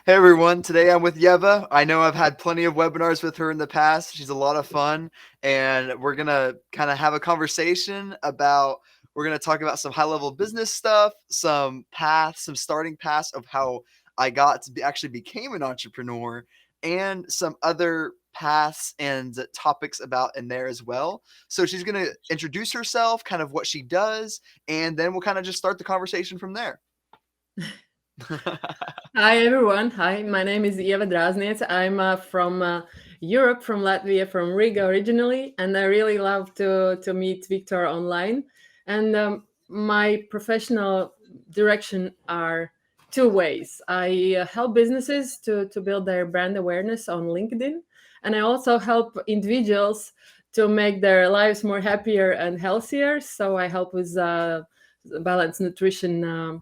Hey everyone, today I'm with Ieva. I know I've had plenty of webinars with her in the past. She's a lot of fun, and we're gonna kind of have a conversation about. We're gonna talk about some high-level business stuff, some paths, some starting paths of how I got to actually became an entrepreneur, and some other paths and topics about in there as well. So she's gonna introduce herself, kind of what she does, and then we'll kind of just start the conversation from there. Hi everyone. Hi, my name is Ieva Drazniece. I'm from Europe, from Latvia, from Riga originally, and I really love to meet Victor online. And my professional direction are two ways. I help businesses to build their brand awareness on LinkedIn, and I also help individuals to make their lives more happier and healthier. So I help with balanced nutrition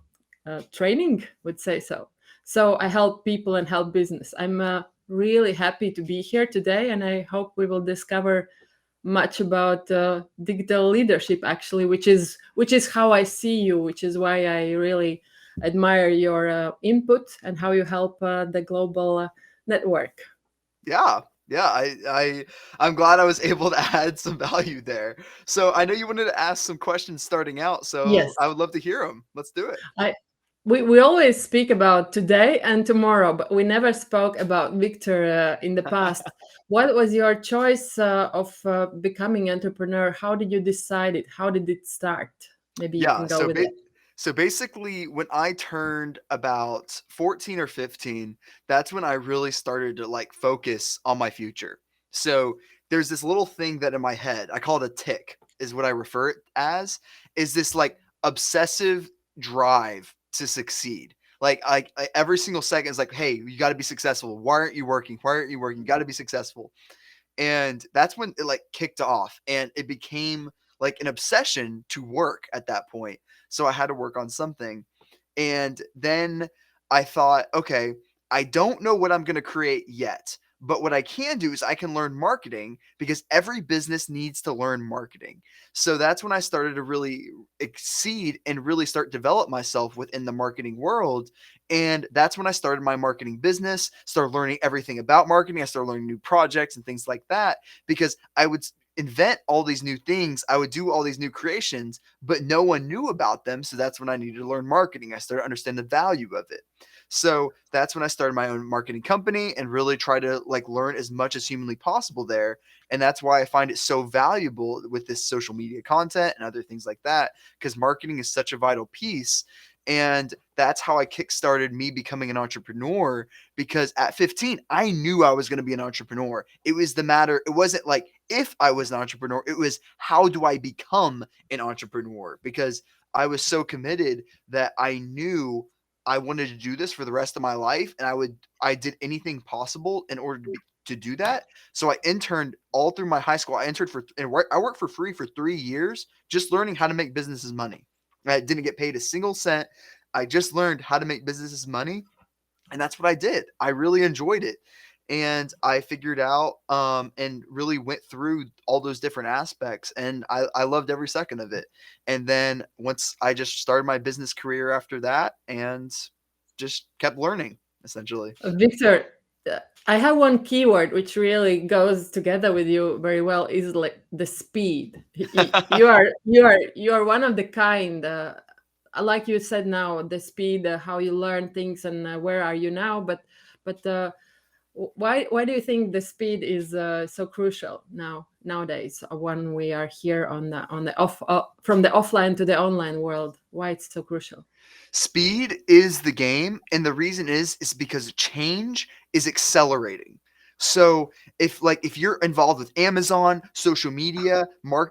training, would say so. So I help people and help business. I'm really happy to be here today, and I hope we will discover much about digital leadership, actually, which is how I see you, which is why I really admire your input and how you help the global network. Yeah. Yeah, I'm glad I was able to add some value there. So I know you wanted to ask some questions starting out, so Yes, I would love to hear them. Let's do it. I we always speak about today and tomorrow, but we never spoke about Victor in the past. What was your choice of becoming entrepreneur? How did you decide it? How did it start? Maybe you Yeah, can go with it. so basically when I turned about 14 or 15, that's when I really started to like focus on my future. So there's this little thing that in my head, I call it a tick, is what I refer it as, is this like obsessive drive to succeed. Every single second is like, hey, you got to be successful. Why aren't you working? Why aren't you working? You got to be successful. And that's when it like kicked off and it became like an obsession to work at that point. So I had to work on something. And then I thought, okay, I don't know what I'm going to create yet. But what I can do is I can learn marketing because every business needs to learn marketing. So that's when I started to really exceed and really start develop myself within the marketing world. And that's when I started my marketing business, started learning everything about marketing. I started learning new projects and things like that because I would invent all these new things. I would do all these new creations, but no one knew about them. So that's when I needed to learn marketing. I started to understand the value of it. So that's when I started my own marketing company and really try to like learn as much as humanly possible there. And that's why I find it so valuable with this social media content and other things like that, because marketing is such a vital piece. And that's how I kickstarted me becoming an entrepreneur because at 15, I knew I was going to be an entrepreneur. It wasn't like if I was an entrepreneur, it was how do I become an entrepreneur? Because I was so committed that I knew I wanted to do this for the rest of my life. And I did anything possible in order to do that. So I interned all through my high school. I worked for free for 3 years, just learning how to make businesses money. I didn't get paid a single cent. I just learned how to make businesses money, and that's what I did. I really enjoyed it, and I figured out and really went through all those different aspects, and I loved every second of it. And then once I just started my business career after that, and just kept learning essentially. Victor, I have one keyword which really goes together with you very well is like the speed. You are one of the kind. Like you said now, the speed, how you learn things, and where are you now? But why do you think the speed is so crucial nowadays when we are here on the off from the offline to the online world? Why it's so crucial? Speed is the game, and the reason is because change is accelerating. So if you're involved with Amazon, social media,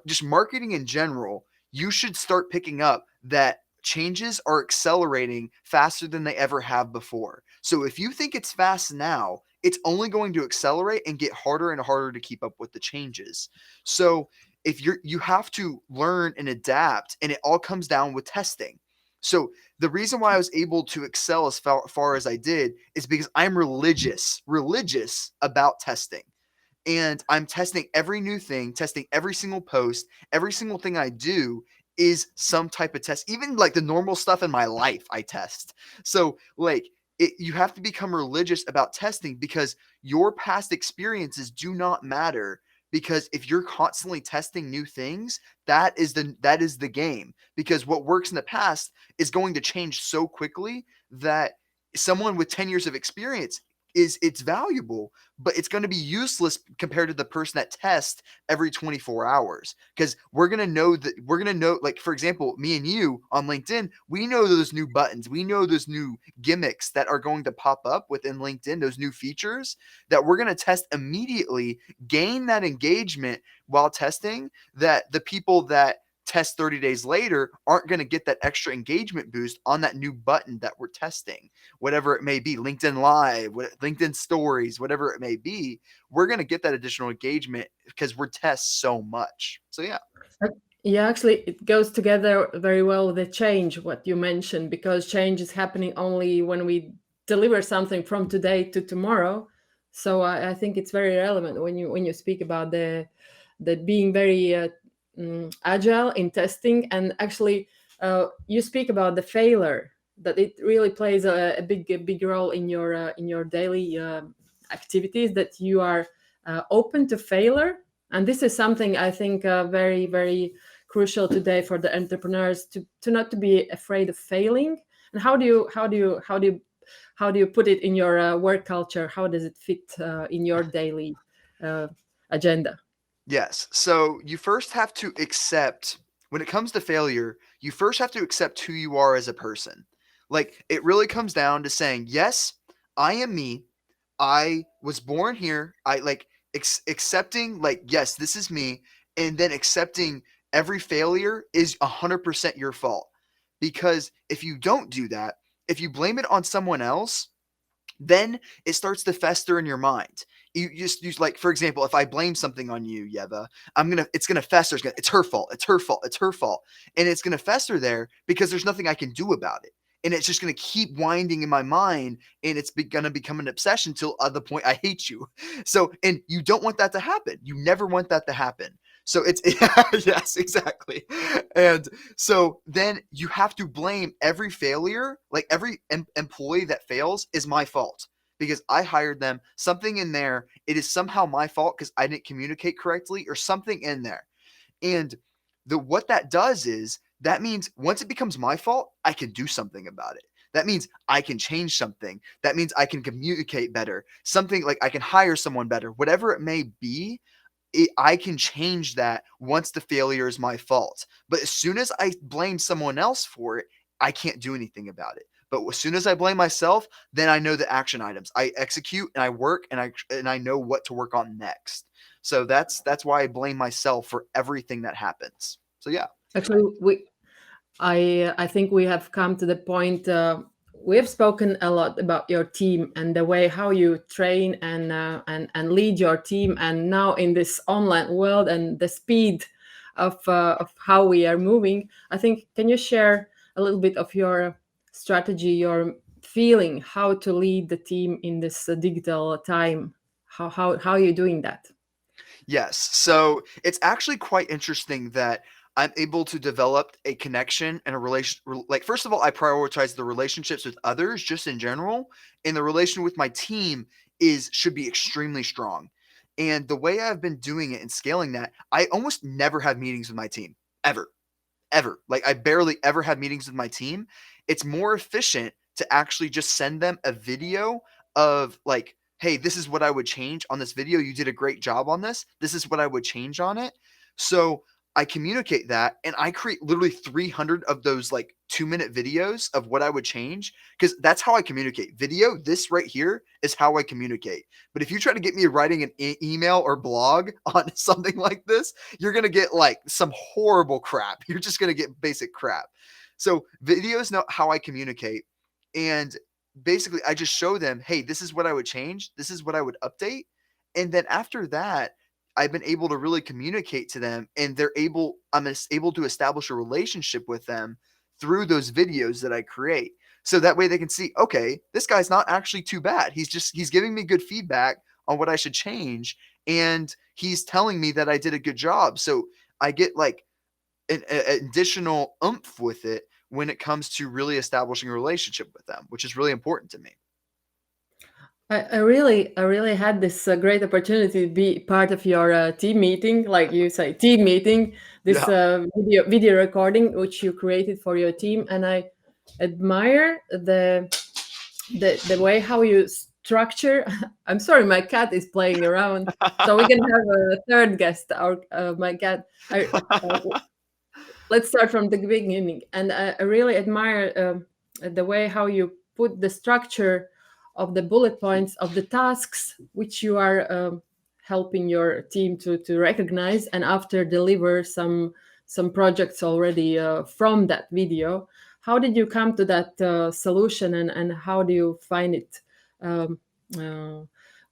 just marketing in general, you should start picking up that changes are accelerating faster than they ever have before. So if you think it's fast now, it's only going to accelerate and get harder and harder to keep up with the changes. So if you have to learn and adapt, and it all comes down with testing. So the reason why I was able to excel as far as I did is because I'm religious about testing. And I'm testing every new thing, testing every single post, every single thing I do is some type of test. Even like the normal stuff in my life, I test. So, like, you have to become religious about testing because your past experiences do not matter, because if you're constantly testing new things, that is the game, because what works in the past is going to change so quickly that someone with 10 years of experience it's valuable, but it's going to be useless compared to the person that tests every 24 hours, because we're going to know, like, for example, me and you on LinkedIn, we know those new buttons, we know those new gimmicks that are going to pop up within LinkedIn, those new features that we're going to test immediately, gain that engagement while testing, that the people that test 30 days later aren't going to get that extra engagement boost on that new button that we're testing, whatever it may be, LinkedIn Live, LinkedIn Stories, whatever it may be. We're going to get that additional engagement because we're test so much. So yeah. Uh, Yeah, actually, it goes together very well with the change, what you mentioned, because change is happening only when we deliver something from today to tomorrow. So I think it's very relevant when you speak about the being very agile in testing, and actually, you speak about the failure, that it really plays a big role in your daily activities, that you are open to failure. And this is something I think very crucial today for the entrepreneurs, to not to be afraid of failing. And how do you put it in your work culture? How does it fit in your daily uh, agenda? Yes. So you first have to accept, when it comes to failure, you first have to accept who you are as a person. Like, it really comes down to saying, yes, I am me. I was born here. I like accepting, like, yes, this is me. And then accepting every failure is 100% your fault. Because if you don't do that, if you blame it on someone else, then it starts to fester in your mind. You just use, like, for example, if I blame something on you, Yeva, it's gonna fester. It's her fault. It's her fault. It's her fault, and it's gonna fester there because there's nothing I can do about it, and it's just gonna keep winding in my mind, and gonna become an obsession till the point I hate you. So, and you don't want that to happen. You never want that to happen. So it's yes, exactly, and so then you have to blame every failure, like every employee that fails is my fault because I hired them. Something in there, it is somehow my fault because I didn't communicate correctly or something in there. And what that does is that means once it becomes my fault, I can do something about it. That means I can change something. That means I can communicate better. Something like I can hire someone better, whatever it may be. I can change that once the failure is my fault. But as soon as I blame someone else for it, I can't do anything about it. But as soon as I blame myself, then I know the action items. I execute and I work and I know what to work on next. So that's why I blame myself for everything that happens. So yeah. Actually, I think we have come to the point. We have spoken a lot about your team and the way how you train and lead your team, and now in this online world and the speed of how we are moving. I think, can you share a little bit of your strategy, your feeling, how to lead the team in this digital time? How are you doing that? Yes. So it's actually quite interesting that I'm able to develop a connection and a like, first of all, I prioritize the relationships with others just in general, and the relation with my team is should be extremely strong. And the way I've been doing it and scaling that, I almost never have meetings with my team ever, ever. Like, I barely ever have meetings with my team. It's more efficient to actually just send them a video of, like, hey, this is what I would change on this video. You did a great job on this. This is what I would change on it. So I communicate that and I create literally 300 of those, like, 2-minute videos of what I would change, because that's how I communicate. Video, this right here is how I communicate. But if you try to get me writing an email or blog on something like this, you're going to get like some horrible crap. You're just going to get basic crap. So videos know how I communicate. And basically, I just show them, hey, this is what I would change. This is what I would update. And then after that, I've been able to really communicate to them, and I'm able to establish a relationship with them through those videos that I create. So that way they can see, okay, this guy's not actually too bad. He's giving me good feedback on what I should change, and he's telling me that I did a good job. So I get like an additional oomph with it when it comes to really establishing a relationship with them, which is really important to me. I really had this great opportunity to be part of your team meeting, like you say, team meeting, this Yeah. video recording which you created for your team, and I admire the way how you structure. I'm sorry, my cat is playing around, so we can have a third guest. Our my cat. Uh, let's start from the beginning. And I really admire the way how you put the structure of the bullet points of the tasks which you are helping your team to recognize, and after deliver some projects already from that video. How did you come to that solution, and how do you find it um, uh,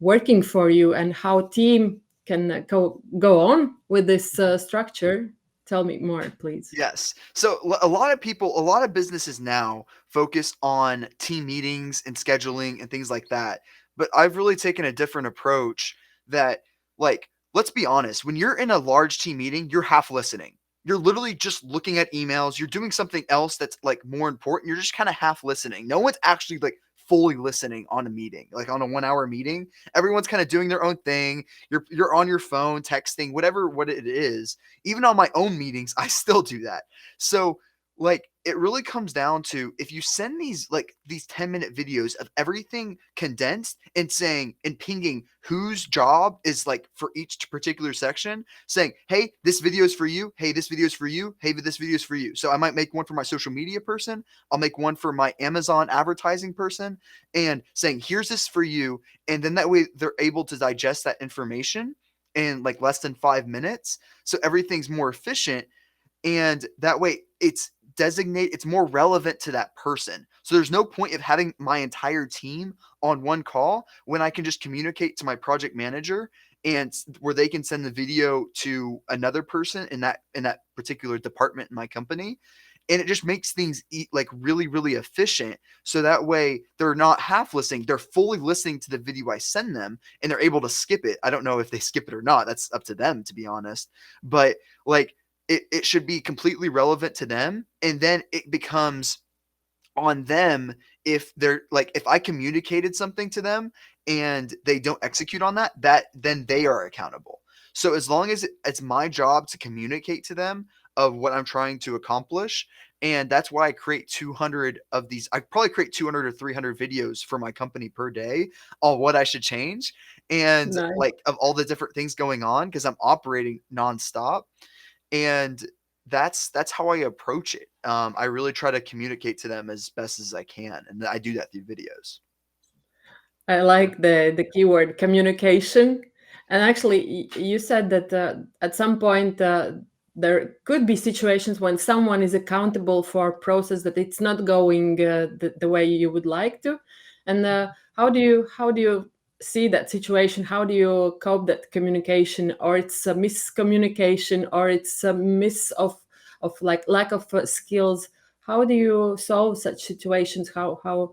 working for you, and how team can go on with this structure? Tell me more, please. Yes. So a lot of people, a lot of businesses now focus on team meetings and scheduling and things like that. But I've really taken a different approach that, like, let's be honest, when you're in a large team meeting, you're half listening. You're literally just looking at emails. You're doing something else that's like more important. You're just kind of half listening. No one's actually like fully listening on a meeting, like on a 1 hour meeting. Everyone's kind of doing their own thing. You're on your phone, texting, whatever what it is. Even on my own meetings, I still do that. So, like, it really comes down to if you send these 10-minute videos of everything condensed and saying and pinging whose job is like for each particular section, saying, hey, this video is for you. Hey, this video is for you. Hey, this video is for you. So I might make one for my social media person. I'll make one for my Amazon advertising person and saying, here's this for you. And then that way they're able to digest that information in like less than 5 minutes, so everything's more efficient, and that way it's more relevant to that person. So there's no point of having my entire team on one call when I can just communicate to my project manager and where they can send the video to another person in that particular department in my company, and it just makes things like really really efficient, so that way they're not half listening, they're fully listening to the video I send them, and they're able to skip it. I don't know if they skip it or not, that's up to them, to be honest. But like it should be completely relevant to them, and then it becomes on them if they're like if I communicated something to them and they don't execute on that then they are accountable. So as long as it's my job to communicate to them of what I'm trying to accomplish, and that's why I create 200 of these. I probably create 200 or 300 videos for my company per day on what I should change, and Nice. like of all the different things going on because I'm operating nonstop. And that's how I approach it. I really try to communicate to them as best as I can, and I do that through videos. I like the keyword communication. And actually, you said that at some point there could be situations when someone is accountable for a process that it's not going the way you would like to. And how do you see that situation? How do you cope that communication, or it's a miscommunication, or it's a miss of like lack of skills? How do you solve such situations? How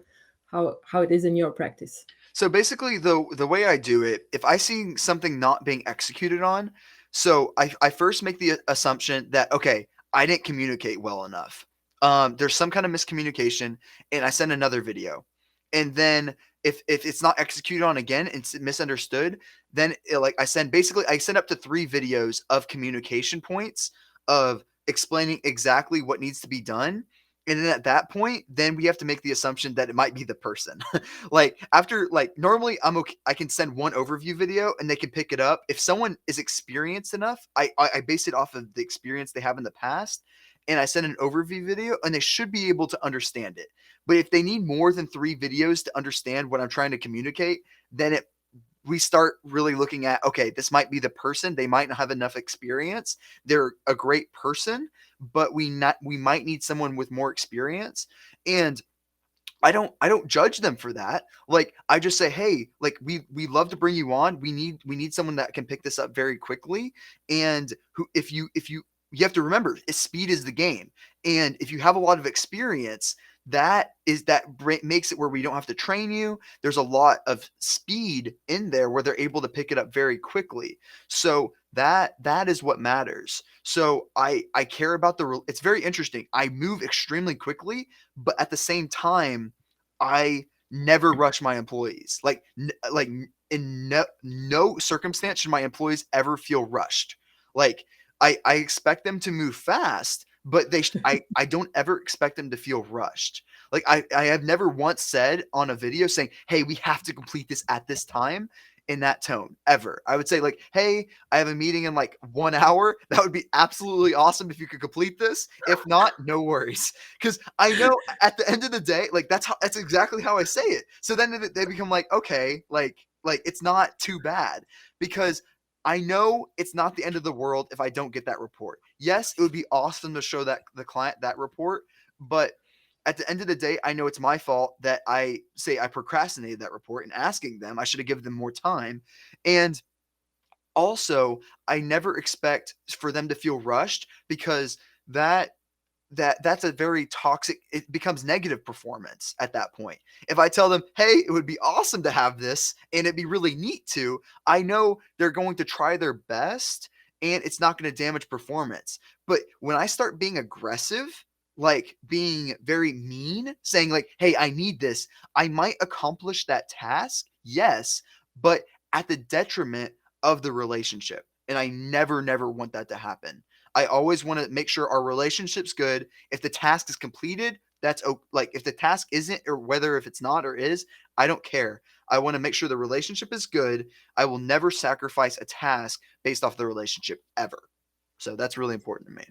it is in your practice? So basically, the way I do it, if I see something not being executed on, so I first make the assumption that okay, I didn't communicate well enough. There's some kind of miscommunication, and I send another video, and then if it's not executed on again, it's misunderstood. Then like I send up to 3 videos of communication points of explaining exactly what needs to be done. And then at that point, then we have to make the assumption that it might be the person. Like after like normally I'm okay, I can send one overview video and they can pick it up. If someone is experienced enough, I base it off of the experience they have in the past, and I send an overview video and they should be able to understand it. But if they need more than 3 videos to understand what I'm trying to communicate, then it we start really looking at okay, this might be the person, they might not have enough experience, they're a great person, but we might need someone with more experience. And I don't judge them for that. Like I just say, "Hey, like we love to bring you on. We need someone that can pick this up very quickly." And who if you have to remember, speed is the game. And if you have a lot of experience, makes it where we don't have to train you. There's a lot of speed in there where they're able to pick it up very quickly. So that is what matters. So I care about it's very interesting. I move extremely quickly, but at the same time, I never rush my employees. In no circumstance should my employees ever feel rushed. Like I expect them to move fast, but I don't ever expect them to feel rushed. Like I have never once said on a video saying, "Hey, we have to complete this at this time." In that tone ever. I would say like, "Hey, I have a meeting in like 1 hour. That would be absolutely awesome if you could complete this. If not, no worries." Because I know at the end of the day, like that's exactly how I say it. So then they become like, okay, like it's not too bad because I know it's not the end of the world if I don't get that report. Yes, it would be awesome to show that the client that report, but at the end of the day, I know it's my fault that I procrastinated that report and asking them. I should have given them more time. And also, I never expect for them to feel rushed because that that's a very toxic, it becomes negative performance at that point. If I tell them, "Hey, it would be awesome to have this and it'd be really neat to," I know they're going to try their best and it's not going to damage performance. But when I start being aggressive, like being very mean, saying like, "Hey, I need this," I might accomplish that task, yes, but at the detriment of the relationship. And I never want that to happen. I always want to make sure our relationship's good. If the task is completed, like if the task isn't, or whether if it's not or is, I don't care. I want to make sure the relationship is good. I will never sacrifice a task based off the relationship ever. So that's really important to me.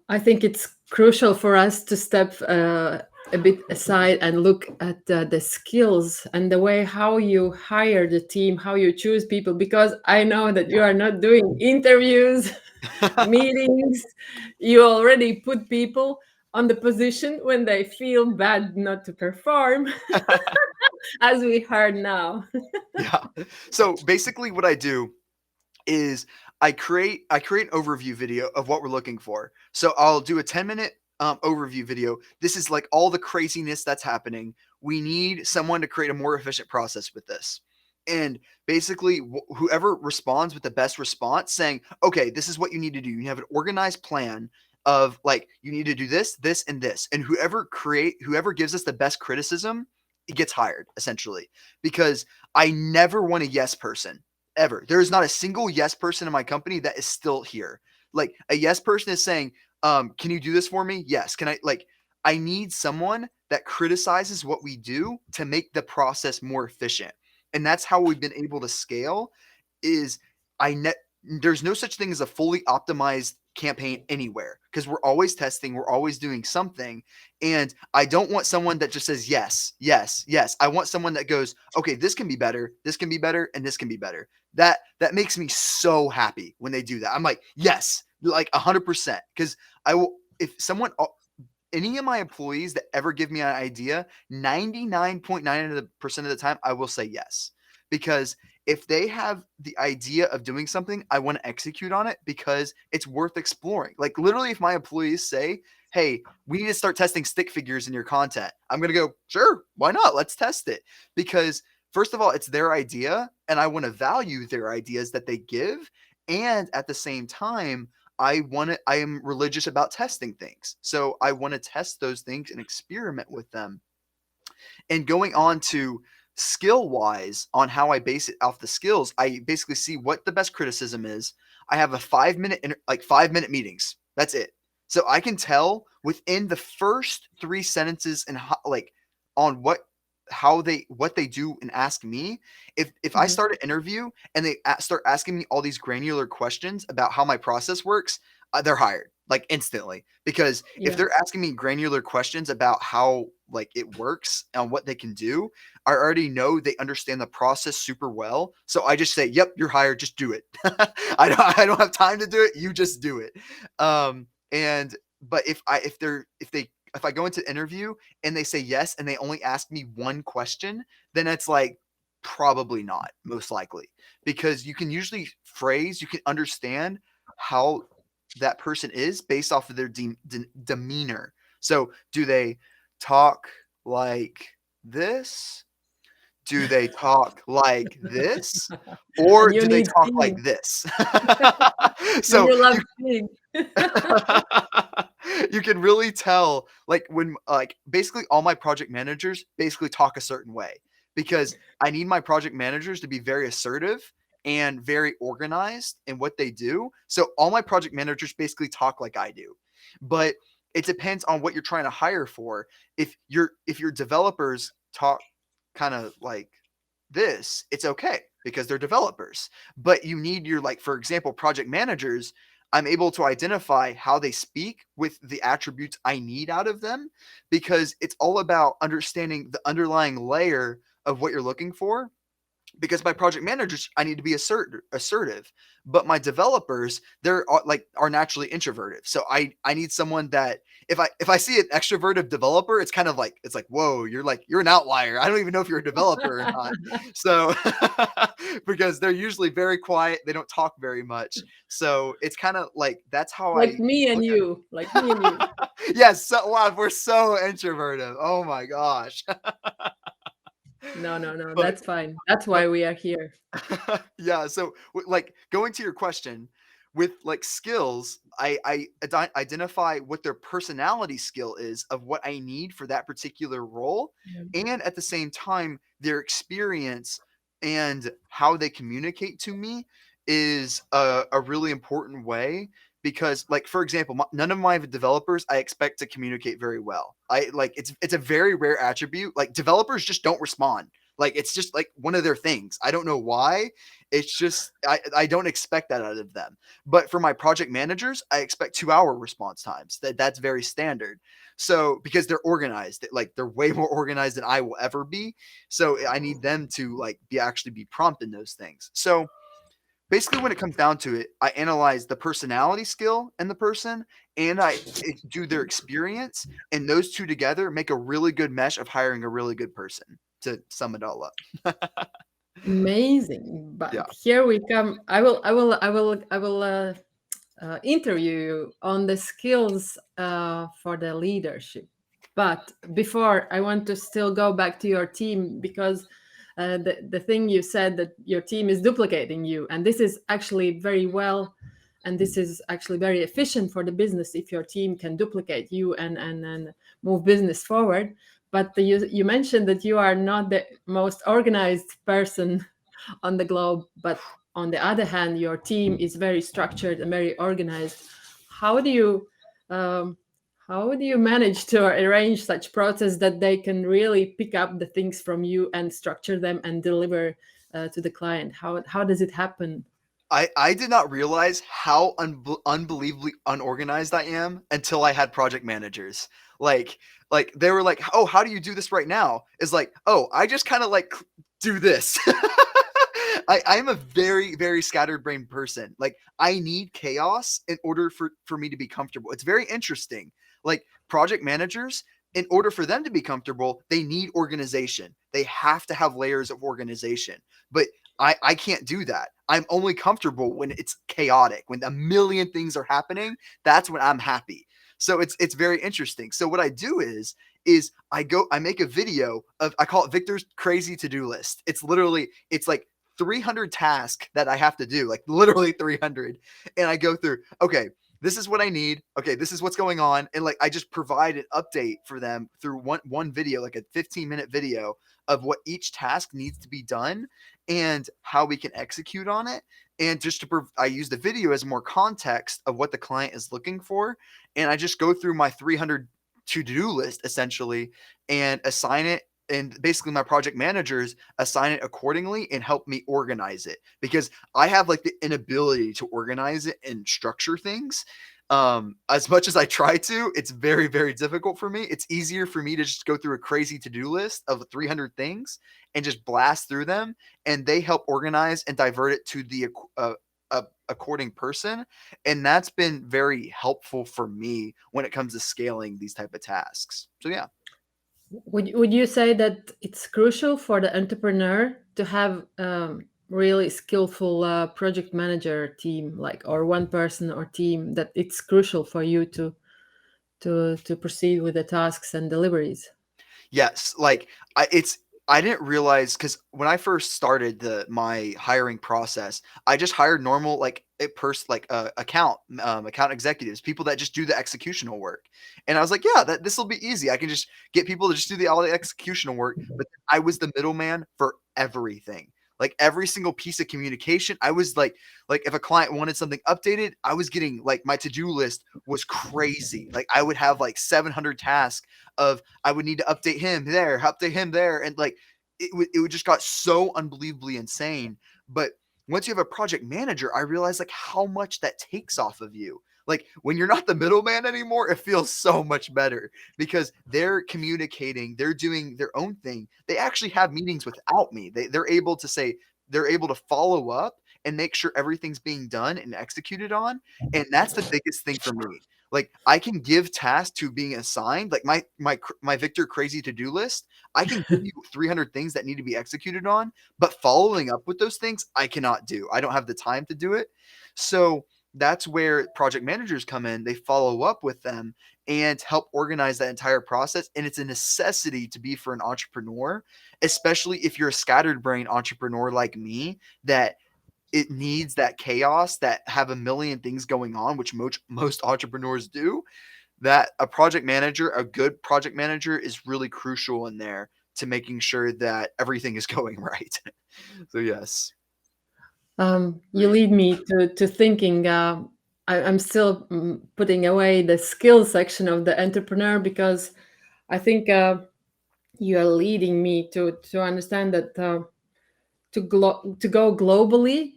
I think it's crucial for us to step a bit aside and look at the skills and the way how you hire the team, how you choose people, because I know that you are not doing interviews, meetings. You already put people on the position when they feel bad not to perform, as we heard now. Yeah. So basically what I do is I create an overview video of what we're looking for. So I'll do a 10-minute overview video. This is like all the craziness that's happening. We need someone to create a more efficient process with this. And basically, whoever responds with the best response, saying, "Okay, this is what you need to do. You have an organized plan of like you need to do this, this, and this." And whoever gives us the best criticism, it gets hired essentially. Because I never want a yes person ever. There is not a single yes person in my company that is still here. Like a yes person is saying, "Can you do this for me?" Yes. Can I like I need someone that criticizes what we do to make the process more efficient. And that's how we've been able to scale is I net there's no such thing as a fully optimized campaign anywhere because we're always testing, we're always doing something. And I don't want someone that just says yes, yes, yes. I want someone that goes, "Okay, this can be better, this can be better, and this can be better." That makes me so happy when they do that. I'm like, "Yes," like 100% because I will if someone any of my employees that ever give me an idea, 99.9% of the time, I will say yes. Because if they have the idea of doing something, I want to execute on it because it's worth exploring. Like literally, if my employees say, "Hey, we need to start testing stick figures in your content," I'm going to go, "Sure, why not? Let's test it." Because first of all, it's their idea and I want to value their ideas that they give. And at the same time, I am religious about testing things. So I want to test those things and experiment with them. And going on to skill wise on how I base it off the skills, I basically see what the best criticism is. I have a 5-minute meetings. That's it. So I can tell within the first 3 sentences and like on what they do and ask me. If I Mhm. start an interview and they start asking me all these granular questions about how my process works, they're hired like instantly because if Yeah. they're asking me granular questions about how like it works and what they can do, I already know they understand the process super well. So I just say, "Yep, you're hired. Just do it." I don't have time to do it. You just do it. And but if I go into interview and they say yes and they only ask me one question, then it's like probably not, most likely. Because you can understand how that person is based off of their demeanor. So, do they talk like this? Do they talk like this? Or And you do they need talk like seeing. this? And So, you love you seeing. You can really tell, like, when like basically all my project managers basically talk a certain way, because I need my project managers to be very assertive and very organized in what they do. So all my project managers basically talk like I do. But it depends on what you're trying to hire for. If your developers talk kind of like this, it's okay because they're developers. But you need your, like, for example, project managers. I'm able to identify how they speak with the attributes I need out of them, because it's all about understanding the underlying layer of what you're looking for. Because my project managers, I need to be assertive, but my developers, are naturally introverted. So I need someone that, if I see an extroverted developer, it's kind of like, it's like, whoa, you're an outlier. I don't even know if you're a developer or not. So because they're usually very quiet, they don't talk very much. So it's kind of like that's how Like I me and look at you, like me and you. it. Yes, so wow, we're so introverted. Oh my gosh. No, no, no, but that's fine. That's but why we are here. yeah, so like going to your question, with like skills, I identify what their personality skill is of what I need for that particular role, Yeah. and at the same time their experience and how they communicate to me is a really important way. Because, like, for example, none of my developers I expect to communicate very well. I like it's a very rare attribute. Like, developers just don't respond. Like, it's just like one of their things. I don't know why. It's just I don't expect that out of them. But for my project managers, I expect 2-hour response times. That's very standard. So because they're organized, like they're way more organized than I will ever be. So I need them to like be prompt in those things. So basically, when it comes down to it, I analyze the personality skill in the person, and do their experience, and those two together make a really good mesh of hiring a really good person, to sum it all up. Amazing. Yeah. But here we come. I will interview you on the skills for the leadership. But before, I want to still go back to your team, because the thing you said, that your team is duplicating you, and this is actually very well, and this is actually very efficient for the business if your team can duplicate you and move business forward. But you mentioned that you are not the most organized person on the globe, but on the other hand, your team is very structured and very organized. How do you um, how do you manage to arrange such process that they can really pick up the things from you and structure them and deliver to the client? How does it happen? I did not realize how unbelievably unorganized I am until I had project managers. Like like they were like, "Oh, how do you do this right now?" Is like, "Oh, I just kind of like do this." I'm a very, very scattered brain person. Like, I need chaos in order for me to be comfortable. It's very interesting. Like, project managers, in order for them to be comfortable, they need organization. They have to have layers of organization. But I can't do that. I'm only comfortable when it's chaotic, when a million things are happening. That's when I'm happy. So it's very interesting. So what I do is I make a video of, I call it Victor's crazy to-do list. It's like 300 tasks that I have to do, like literally 300. And I go through, okay, this is what I need. Okay, this is what's going on. And like I just provide an update for them through one video, like a 15-minute video of what each task needs to be done and how we can execute on it. And just I use the video as more context of what the client is looking for. And I just go through my 300 to-do list essentially and assign it, and basically my project managers assign it accordingly and help me organize it, because I have like the inability to organize it and structure things. As much as I try to, it's very, very difficult for me. It's easier for me to just go through a crazy to-do list of 300 things and just blast through them, and they help organize and divert it to the according person. And that's been very helpful for me when it comes to scaling these type of tasks. So yeah. Would you say that it's crucial for the entrepreneur to have really skillful project manager team, like, or one person or team, that it's crucial for you to proceed with the tasks and deliveries? Yes, like I it's I didn't realize because when I first started my hiring process, I just hired normal like a person like account executives, people that just do the executional work, and I was like, yeah, this will be easy. I can just get people to just do all the executional work. But I was the middleman for everything. Like every single piece of communication, I was like if a client wanted something updated, I was getting like my to-do list was crazy. Like I would have like 700 tasks of I would need to update him there, and like it would just got so unbelievably insane. But once you have a project manager, I realized like how much that takes off of you. Like when you're not the middleman anymore, it feels so much better because they're communicating, they're doing their own thing. They actually have meetings without me. They're able to say, they're able to follow up and make sure everything's being done and executed on. And that's the biggest thing for me. Like I can give tasks to being assigned, like my Victor crazy to-do list. I can give you 300 things that need to be executed on, but following up with those things I cannot do. I don't have the time to do it. So that's where project managers come in. They follow up with them and help organize that entire process. And it's a necessity to be for an entrepreneur, especially if you're a scattered brain entrepreneur like me, that it needs that chaos, that have a million things going on, which most entrepreneurs do. That a project manager, a good project manager, is really crucial in there to making sure that everything is going right. So yes. You lead me to thinking. I'm still putting away the skill section of the entrepreneur because I think you are leading me to understand that to go globally,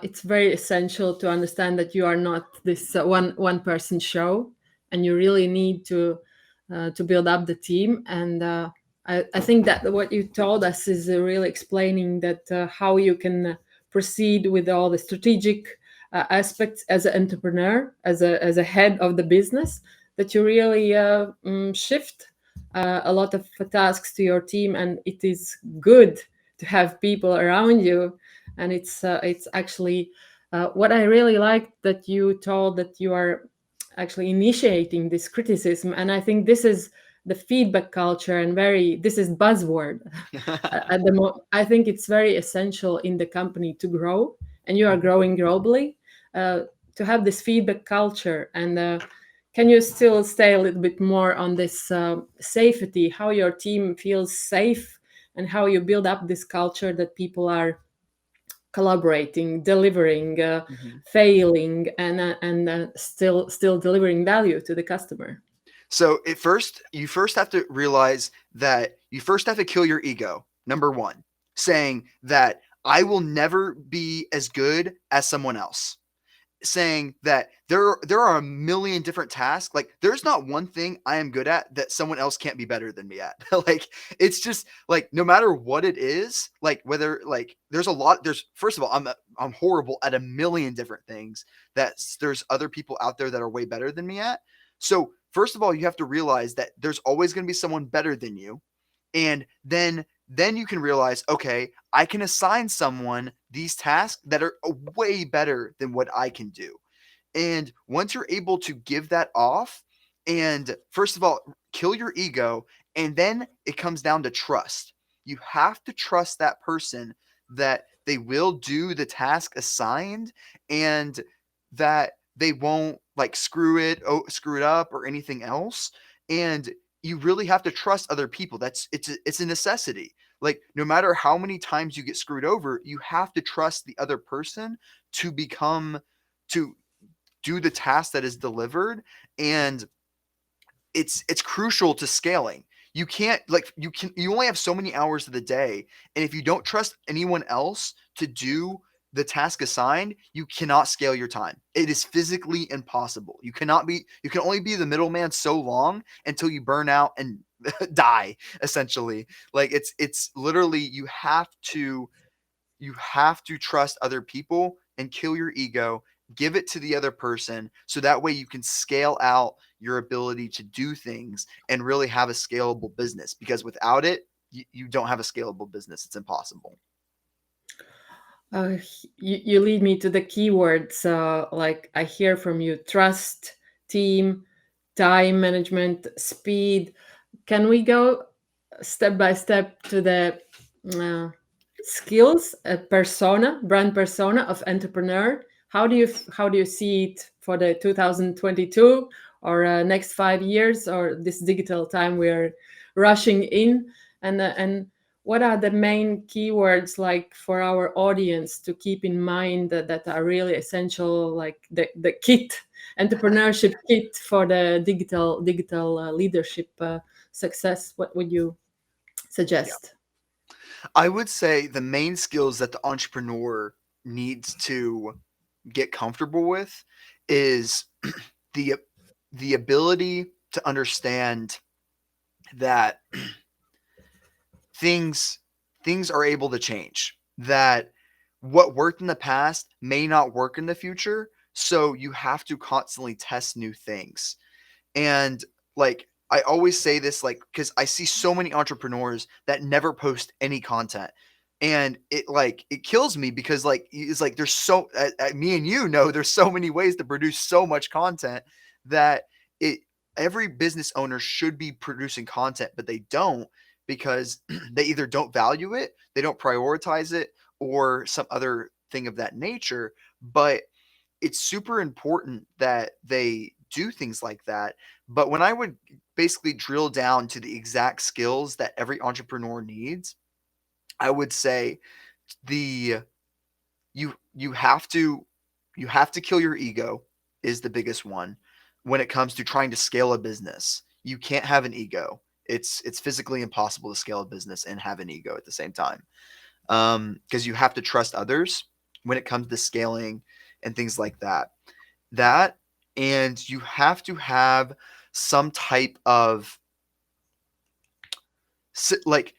it's very essential to understand that you are not this one person show, and you really need to build up the team. And I think that what you told us is really explaining that how you can proceed with all the strategic aspects as an entrepreneur, as a head of the business, that you really shift a lot of tasks to your team, and it is good to have people around you. And it's actually what I really like that you told, that you are actually initiating this criticism. And I think this is the feedback culture, and very this is buzzword at I think it's very essential in the company to grow, and you are growing globally, uh, to have this feedback culture. And can you still stay a little bit more on this safety, how your team feels safe, and how you build up this culture that people are collaborating, delivering, Mhm. failing, and still delivering value to the customer? So at first, you first have to realize that you first have to kill your ego. Number one, saying that I will never be as good as someone else. Saying that there are a million different tasks. Like there's not one thing I am good at that someone else can't be better than me at. Like it's just like no matter what it is, like whether like there's first of all I'm horrible at a million different things that there's other people out there that are way better than me at. So first of all, you have to realize that there's always going to be someone better than you, and then you can realize, okay, I can assign someone these tasks that are way better than what I can do. And once you're able to give that off, and first of all, kill your ego, and then it comes down to trust. You have to trust that person that they will do the task assigned, and that they won't like screw it up or anything else. And you really have to trust other people. It's a necessity. Like no matter how many times you get screwed over, you have to trust the other person to become to do the task that is delivered. And it's crucial to scaling. You can't like you only have so many hours of the day, and if you don't trust anyone else to do the task assigned, you cannot scale your time. It is physically impossible. You can only be the middleman so long until you burn out and die essentially. Like it's literally you have to trust other people and kill your ego, give it to the other person so that way you can scale out your ability to do things and really have a scalable business, because without it, you don't have a scalable business. It's impossible. You lead me to the keywords, like I hear from you: trust, team, time management, speed. Can we go step by step to the uh, skills, persona, brand persona of entrepreneur. How do you see it for the 2022 or next 5 years or this digital time we're rushing in, and what are the main keywords like for our audience to keep in mind that are really essential, like the kit, entrepreneurship kit for the digital leadership success? What would you Yeah. suggest? I would say the main skills that the entrepreneur needs to get comfortable with is the the ability to understand that things things are able to change. That what worked in the past may not work in the future, so you have to constantly test new things. And like I always say this, like, because I see so many entrepreneurs that never post any content. And it kills me because it's like there's so me and you know there's so many ways to produce so much content that it every business owner should be producing content, but they don't because they either don't value it, they don't prioritize it, or some other thing of that nature. But it's super important that they do things like that. But when I would basically drill down to the exact skills that every entrepreneur needs, I would say the you have to kill your ego is the biggest one when it comes to trying to scale a business. You can't have an ego. It's physically impossible to scale a business and have an ego at the same time. Because you have to trust others when it comes to scaling and things like that. That and you have to have some type of like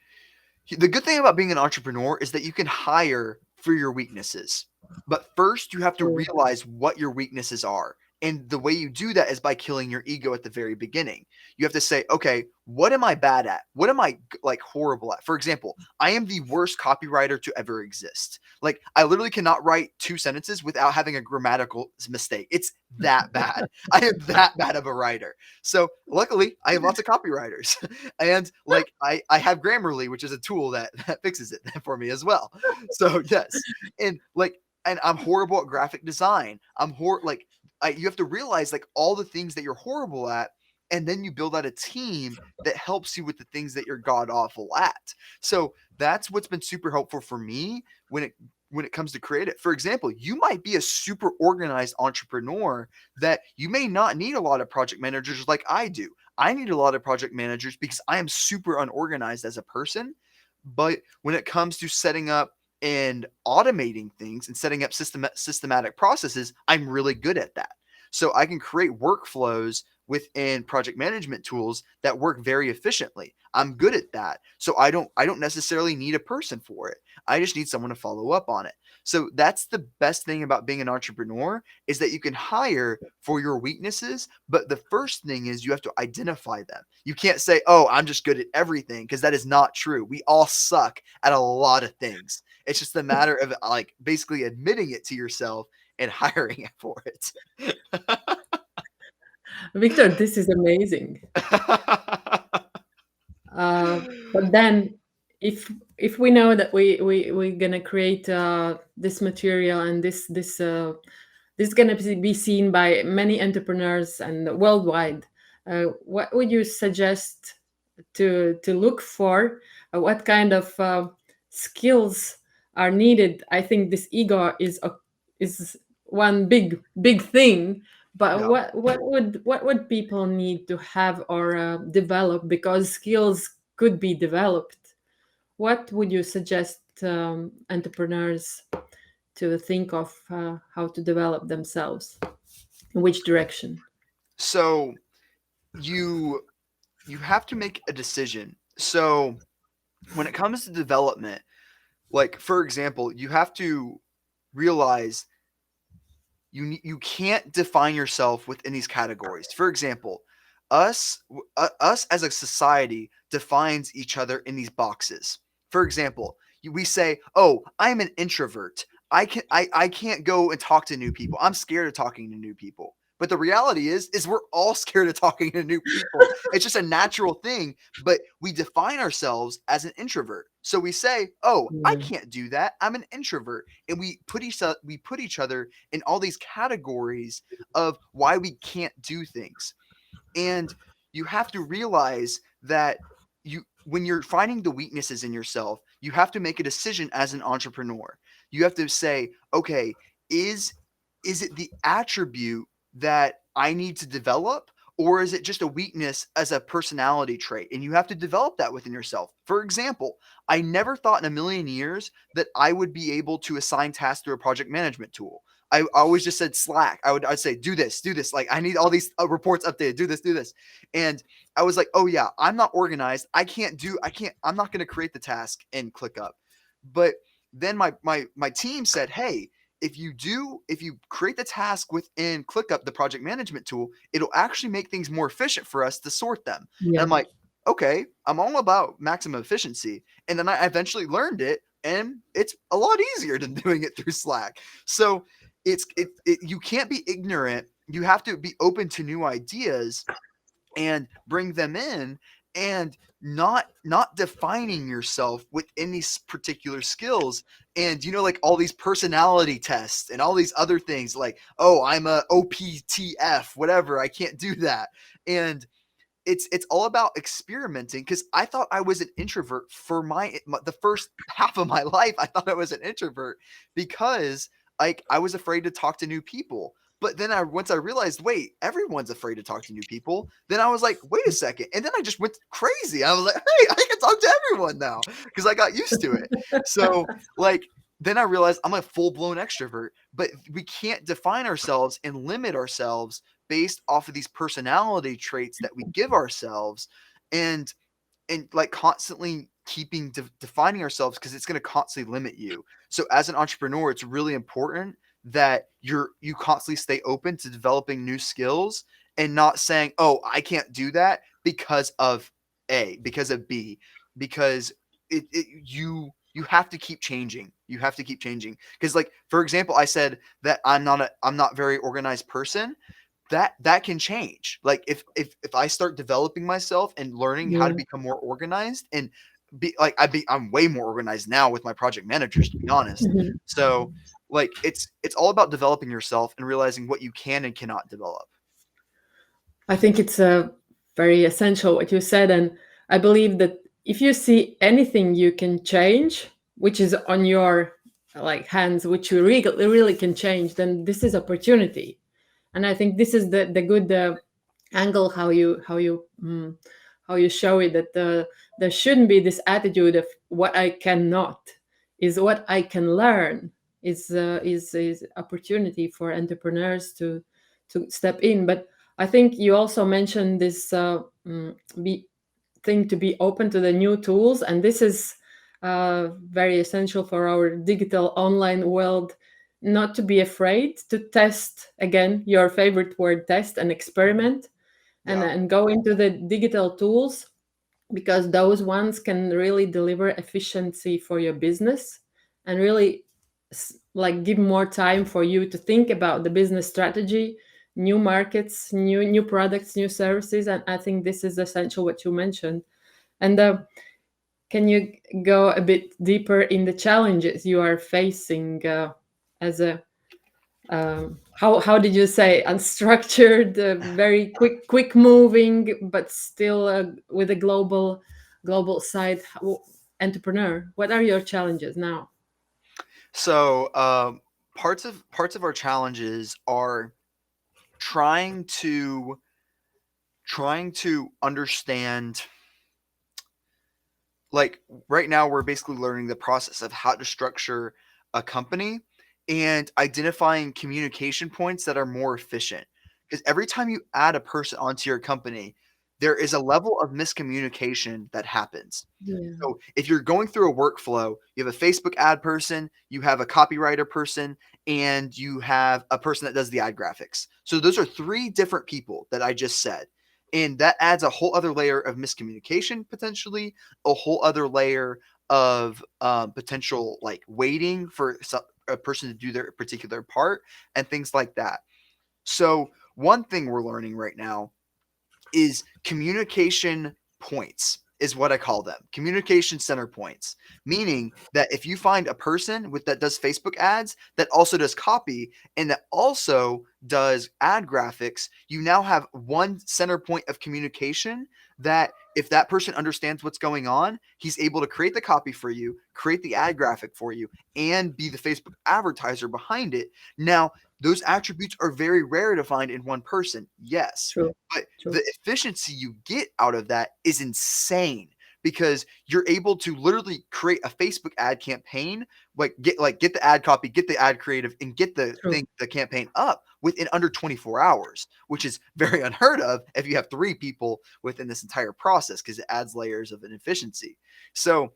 the good thing about being an entrepreneur is that you can hire for your weaknesses. But first, you have to True. realize what your weaknesses are. And the way you do that is by killing your ego at the very beginning. You have to say, okay, what am I bad at? What am I like horrible at? For example, I am the worst copywriter to ever exist. Like, I literally cannot write two sentences without having a grammatical mistake. It's that bad. I am that bad of a writer. So, luckily, I have lots of copywriters. And like I have Grammarly, which is a tool that fixes it for me as well. So yes, and like and I'm horrible at graphic design. You have to realize like all the things that you're horrible at, and then you build out a team that helps you with the things that you're god awful at. So that's what's been super helpful for me when it comes to creative. For example, you might be a super organized entrepreneur that you may not need a lot of project managers like I do. I need a lot of project managers because I am super unorganized as a person. But when it comes to setting up and automating things and setting up systematic processes, I'm really good at that. So I can create workflows within project management tools that work very efficiently. I'm good at that. So I don't necessarily need a person for it. I just need someone to follow up on it. So that's the best thing about being an entrepreneur is that you can hire for your weaknesses, but the first thing is you have to identify them. You can't say, "Oh, I'm just good at everything," because that is not true. We all suck at a lot of things. It's just a matter of like basically admitting it to yourself and hiring for it. Victor, this is amazing. Uh, but then, if if we know that we're gonna create this material and this is gonna be seen by many entrepreneurs and worldwide, what would you suggest to look for? What kind of skills are needed? I think this ego is one big thing, but Yeah. what would people need to have or develop, because skills could be developed? What would you suggest entrepreneurs to think of how to develop themselves? In which direction? So you you have to make a decision. So when it comes to development, like for example, you have to realize you can't define yourself within these categories. For example, us as a society defines each other in these boxes. For example, we say, "Oh, I'm an introvert. I can't go and talk to new people. I'm scared of talking to new people." But the reality is we're all scared of talking to new people. It's just a natural thing, but we define ourselves as an introvert. So we say, "Oh, I Yeah. can't do that. I'm an introvert." And we put each other in all these categories of why we can't do things. And you have to realize that you when you're finding the weaknesses in yourself, you have to make a decision as an entrepreneur. You have to say, "Okay, is is it the attribute that I need to develop, or is it just a weakness as a personality trait?" And you have to develop that within yourself. For example, I never thought in a million years that I would be able to assign tasks through a project management tool. I always just said Slack. I'd say, do this. Like, I need all these reports updated. Do this. And I was like, oh yeah, I'm not organized. I'm not going to create the task in ClickUp. But then my team said, hey, if you create the task within ClickUp, the project management tool, it'll actually make things more efficient for us to sort them. And I'm Yeah. like, okay, I'm all about maximum efficiency. And then I eventually learned it, and it's a lot easier than doing it through Slack. So you can't be ignorant. You have to be open to new ideas and bring them in, and not defining yourself within these particular skills. And like all these personality tests and all these other things, like, oh, I'm a OPTF, whatever, I can't do that. And it's all about experimenting, because I thought I was an introvert for the first half of my life. I thought I was an introvert because, like, I was afraid to talk to new people. But then once I realized, wait, everyone's afraid to talk to new people. Then I was like, wait a second, and then I just went crazy. I was like, hey, I can talk to everyone now because I got used to it. So, like, then I realized I'm a full blown extrovert. But we can't define ourselves and limit ourselves based off of these personality traits that we give ourselves, and like constantly keeping defining ourselves, because it's going to constantly limit you. So as an entrepreneur, it's really important that you constantly stay open to developing new skills, and not saying, oh, I can't do that because of because of B, because you have to keep changing. You have to keep changing, because, like, for example, I said that I'm not very organized person. That can change. Like, if I start developing myself and learning how to Yeah. become more organized, and I'm way more organized now with my project managers, to be honest. Mhm. So, like, it's all about developing yourself and realizing what you can and cannot develop. I think it's very essential what you said, and I believe that if you see anything you can change, which is on your like hands, which you really can change, then this is opportunity. And I think this is the good angle how you show it, that there shouldn't be this attitude of what I cannot, is what I can learn, is opportunity for entrepreneurs to step in. But I think you also mentioned this be thing to be open to the new tools, and this is very essential for our digital online world. Not to be afraid to test, again, your favorite word, test and experiment, Yeah. and go into the digital tools, because those ones can really deliver efficiency for your business, and really like give more time for you to think about the business strategy, new markets, new products, new services. And I think this is essential what you mentioned. And can you go a bit deeper in the challenges you are facing as a how did you say, unstructured, very quick moving, but still with a global side, entrepreneur? What are your challenges now? So, parts of our challenges are trying to understand, like, right now we're basically learning the process of how to structure a company, and identifying communication points that are more efficient, because every time you add a person onto your company, there is a level of miscommunication that happens. Yeah. So if you're going through a workflow, you have a Facebook ad person, you have a copywriter person, and you have a person that does the ad graphics. So those are three different people that I just said. And that adds a whole other layer of miscommunication, potentially, a whole other layer of potential, like, waiting for a person to do their particular part, and things like that. So one thing we're learning right now is communication points is what I call them. Communication center points, meaning that if you find a person with that does Facebook ads, that also does copy, and that also does ad graphics, you now have one center point of communication that if that person understands what's going on, he's able to create the copy for you, create the ad graphic for you, and be the Facebook advertiser behind it. Now, those attributes are very rare to find in one person. Yes, True. but True. the efficiency you get out of that is insane because you're able to literally create a Facebook ad campaign, like get the ad copy, get the ad creative, and get True. the campaign up within under 24 hours, which is very unheard of if you have three people within this entire process because it adds layers of inefficiency. So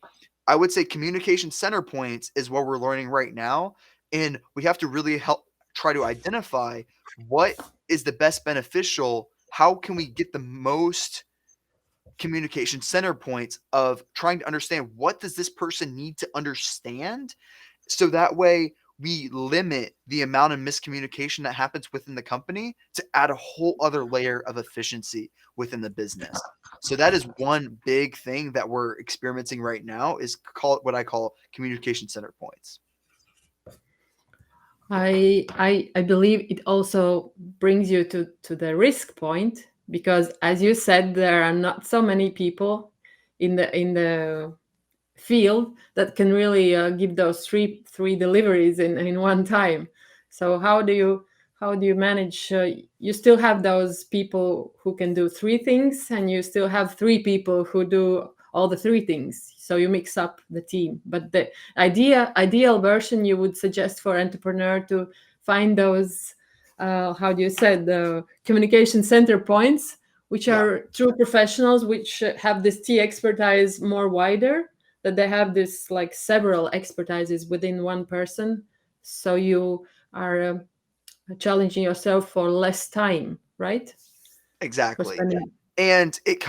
I would say communication center points is what we're learning right now, and we have to really help try to identify what is the best beneficial. How can we get the most communication center points of trying to understand what does this person need to understand so that way we limit the amount of miscommunication that happens within the company to add a whole other layer of efficiency within the business. So that is one big thing that we're experimenting right now is call it what I call communication center points. I believe it also brings you to the risk point, because as you said, there are not so many people in the field that can really give those three deliveries in one time. So how do you manage? You still have those people who can do three things, and you still have three people who do all the three things. So you mix up the team. But the ideal version you would suggest for entrepreneur to find those how do you say, the communication center points, which Yeah, are true professionals, which have this T expertise more wider, that they have this like several expertises within one person, so you are challenging yourself for less time, right, for exactly. spending. And it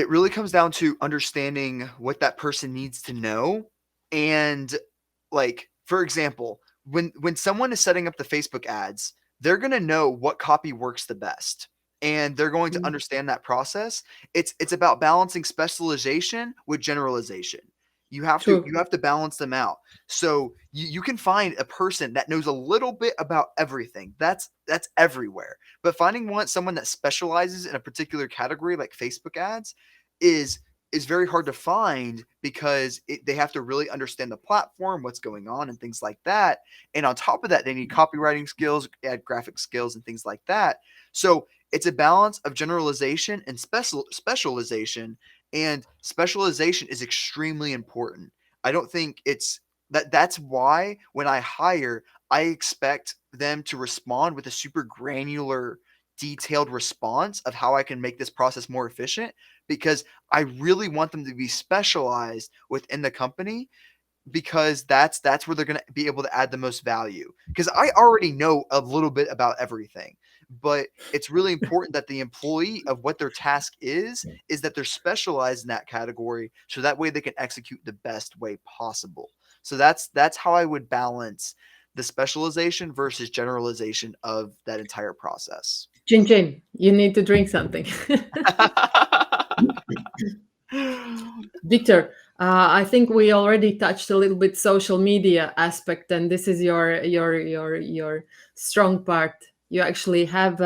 really comes down to understanding what that person needs to know. And like for example, when someone is setting up the Facebook ads, they're going to know what copy works the best and they're going to Mm, understand that process. It's about balancing specialization with generalization. true. You have to balance them out. So you can find a person that knows a little bit about everything. That's everywhere. But finding someone that specializes in a particular category like Facebook ads is is very hard to find because they have to really understand the platform, what's going on, and things like that. And on top of that, they need copywriting skills, ad graphic skills, and things like that. So it's a balance of generalization and specialization, and specialization is extremely important. I don't think it's that's why when I hire, I expect them to respond with a super granular, detailed response of how I can make this process more efficient because I really want them to be specialized within the company because that's where they're going to be able to add the most value. Because I already know a little bit about everything, but it's really important that the employee of what their task is that they're specialized in that category, so that way they can execute the best way possible. So that's how I would balance the specialization versus generalization of that entire process. Jin Jin, you need to drink something. Victor, I think we already touched a little bit social media aspect, and this is your strong part. You actually have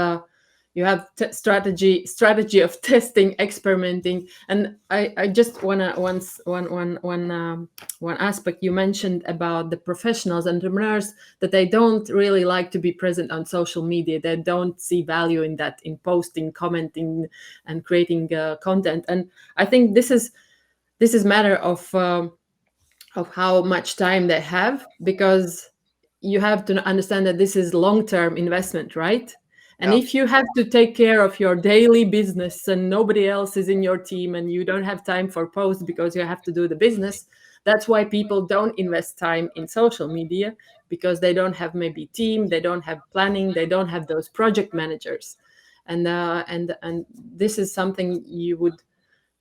strategy of testing, experimenting, and I just wanna one aspect you mentioned about the professionals, entrepreneurs, that they don't really like to be present on social media. They don't see value in that, in posting, commenting, and creating content. And I think this is matter of how much time they have, because you have to understand that this is long-term investment, right? And Yeah, if you have to take care of your daily business and nobody else is in your team and you don't have time for posts because you have to do the business, that's why people don't invest time in social media, because they don't have maybe team, they don't have planning, they don't have those project managers. And this is something you would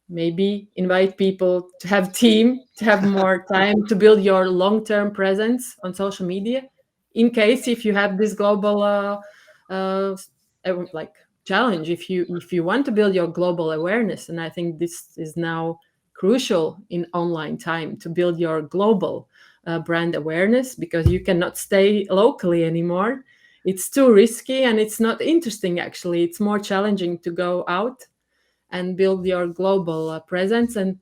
maybe invite people to have team, to have more time to build your long-term presence on social media, in case if you have this global uh, like challenge if you want to build your global awareness. And I think this is now crucial in online time, to build your global brand awareness, because you cannot stay locally anymore. It's too risky and it's not interesting. Actually, it's more challenging to go out and build your global presence. And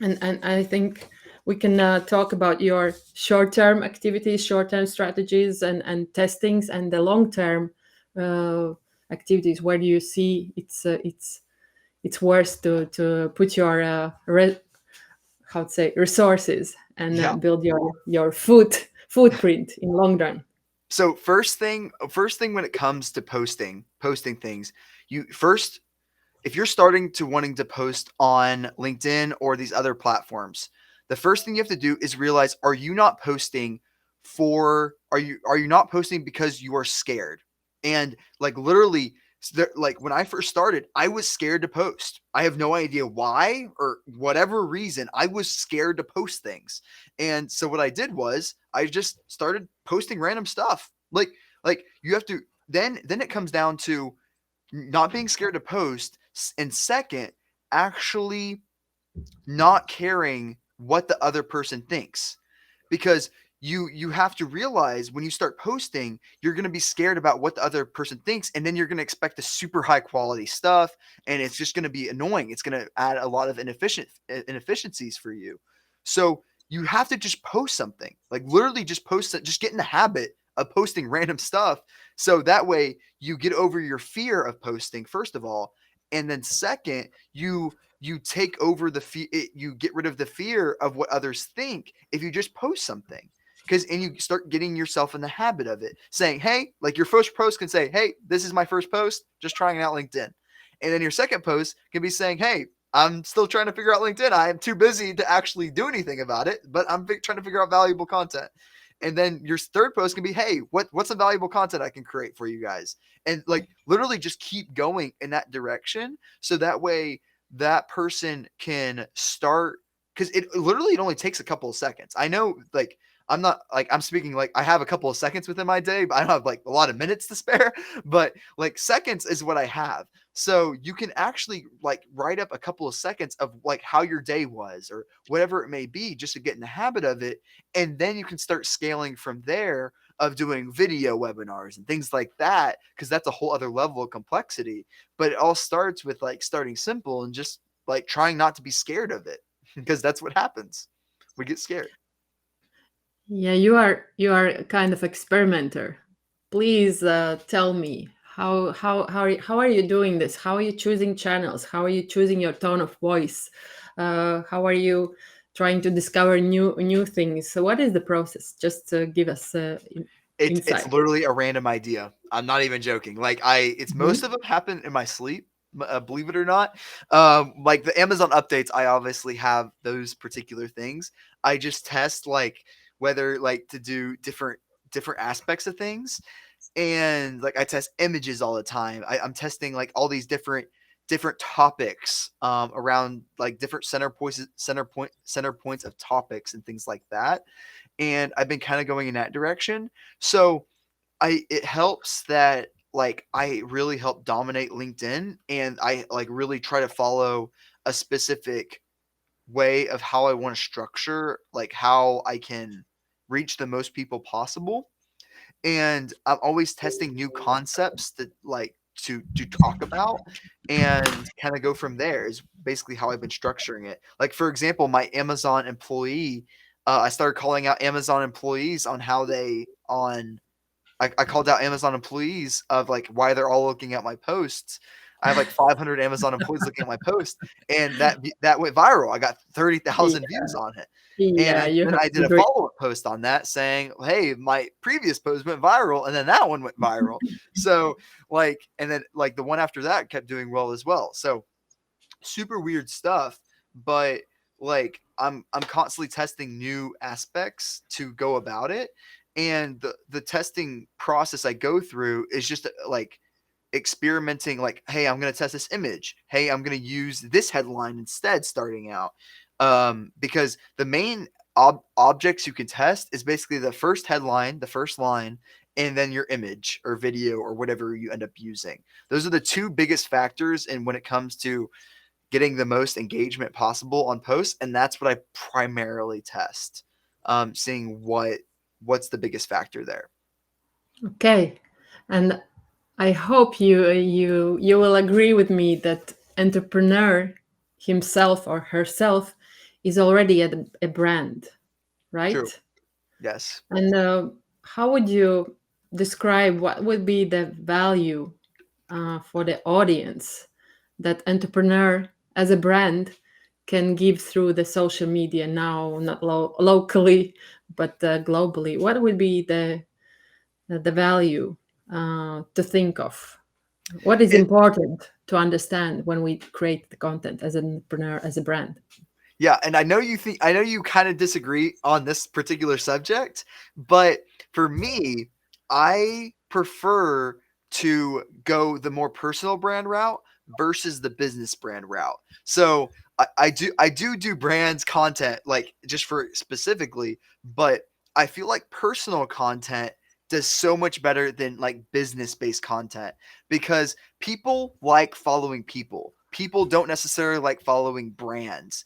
I think we can talk about your short-term activities, short-term strategies, and testings, and the long-term uh, activities. Where do you see it's worth to put your how to say resources, and Yeah. build your footprint in long run? So first thing when it comes to posting things, you first if you're starting to wanting to post on LinkedIn or these other platforms, the first thing you have to do is realize, are you not posting are you not posting because you are scared? And like literally like when I first started, I was scared to post. I have no idea why or whatever reason. I was scared to post things. And so what I did was I just started posting random stuff. Like you have to then it comes down to not being scared to post, and second, actually not caring what the other person thinks, because you have to realize when you start posting, you're going to be scared about what the other person thinks, and then you're going to expect the super high quality stuff, and it's just going to be annoying. It's going to add a lot of inefficiencies for you. So you have to just post something, like literally just post it, just get in the habit of posting random stuff, so that way you get over your fear of posting, first of all, and then second, you take over you get rid of the fear of what others think if you just post something, because and you start getting yourself in the habit of it, saying, hey, like your first post can say, hey, this is my first post, just trying out LinkedIn. And then your second post can be saying, hey, I'm still trying to figure out LinkedIn. I am too busy to actually do anything about it, but I'm trying to figure out valuable content. And then your third post can be, hey, what's some valuable content I can create for you guys? And like literally just keep going in that direction, so that way that person can start, because it only takes a couple of seconds. I know, like, I'm not like I'm speaking like I have a couple of seconds within my day, but I don't have like a lot of minutes to spare. But like seconds is what I have. So you can actually like write up a couple of seconds of like how your day was or whatever it may be, just to get in the habit of it. And then you can start scaling from there, of doing video webinars and things like that, because that's a whole other level of complexity. But it all starts with like starting simple and just like trying not to be scared of it, because that's what happens. We get scared. Yeah, you are a kind of experimenter. Please tell me how are you doing this? How are you choosing channels? How are you choosing your tone of voice? How are you trying to discover new things? So what is the process? Just give us It's insight. literally a random idea. I'm not even joking. Like it's most Mhm. of them happen in my sleep. Believe it or not, like the Amazon updates, I obviously have those particular things. I just test like whether like to do different aspects of things, and like I test images all the time. I'm testing like all these different topics around like different center points of topics and things like that. And I've been kind of going in that direction. So I it helps that like I really help dominate LinkedIn, and I like really try to follow a specific way of how I want to structure like how I can reach the most people possible. And I'm always testing new concepts that like to talk about, and kind of go from there is basically how I've been structuring it. Like for example, my Amazon employee, I started calling out Amazon employees on how they on I called out Amazon employees of like why they're all looking at my posts. I have like 500 Amazon employees looking at my post, and that went viral. I got Yeah, 30,000 views on it. yeah, And you then have I to did a do it. follow-up post on that saying, "Hey, my previous post went viral, and then that one went viral." So, like, and then like the one after that kept doing well as well. So, super weird stuff, but like I'm constantly testing new aspects to go about it. And the testing process I go through is just like experimenting, like, hey, I'm going to test this image, hey, I'm going to use this headline instead starting out, because the main objects you can test is basically the first headline, the first line, and then your image or video or whatever you end up using. Those are the two biggest factors and when it comes to getting the most engagement possible on posts, and that's what I primarily test. Seeing what's the biggest factor there. Okay, and I hope you will agree with me that entrepreneur himself or herself is already a brand, True. right? Yes. And how would you describe what would be the value for the audience that entrepreneur as a brand can give through the social media now, not locally, but globally? What would be the value to think of? What is It important to understand when we create the content as an entrepreneur, as a brand? Yeah, and I know you kind of disagree on this particular subject, but for me, I prefer to go the more personal brand route versus the business brand route. So I do brands content like just for specifically, but I feel like personal content does so much better than like business based content because people like following people. People don't necessarily like following brands.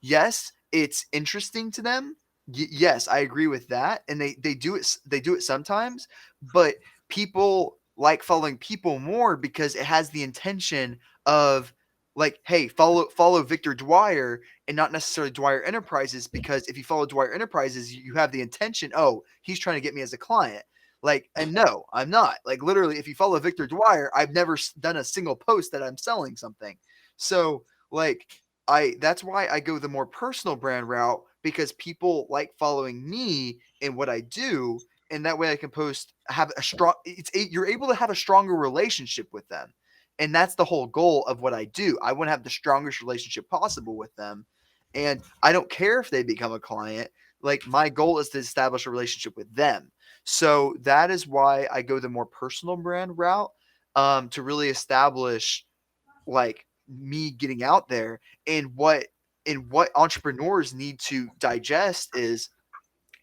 Yes, it's interesting to them. Yes, I agree with that, and they do it sometimes, but people like following people more because it has the intention of like, hey, follow Victor Dwyer and not necessarily Dwyer Enterprises because if you follow Dwyer Enterprises, you have the intention, oh, he's trying to get me as a client. Like, and no, I'm not. Like, literally, if you follow Victor Dwyer, I've never done a single post that I'm selling something. So, like, I that's why I go the more personal brand route because people like following me and what I do, and that way I can post have a strong. You're able to have a stronger relationship with them, and that's the whole goal of what I do. I want to have the strongest relationship possible with them, and I don't care if they become a client. Like my goal is to establish a relationship with them. So that is why I go the more personal brand route to really establish like me getting out there and what entrepreneurs need to digest is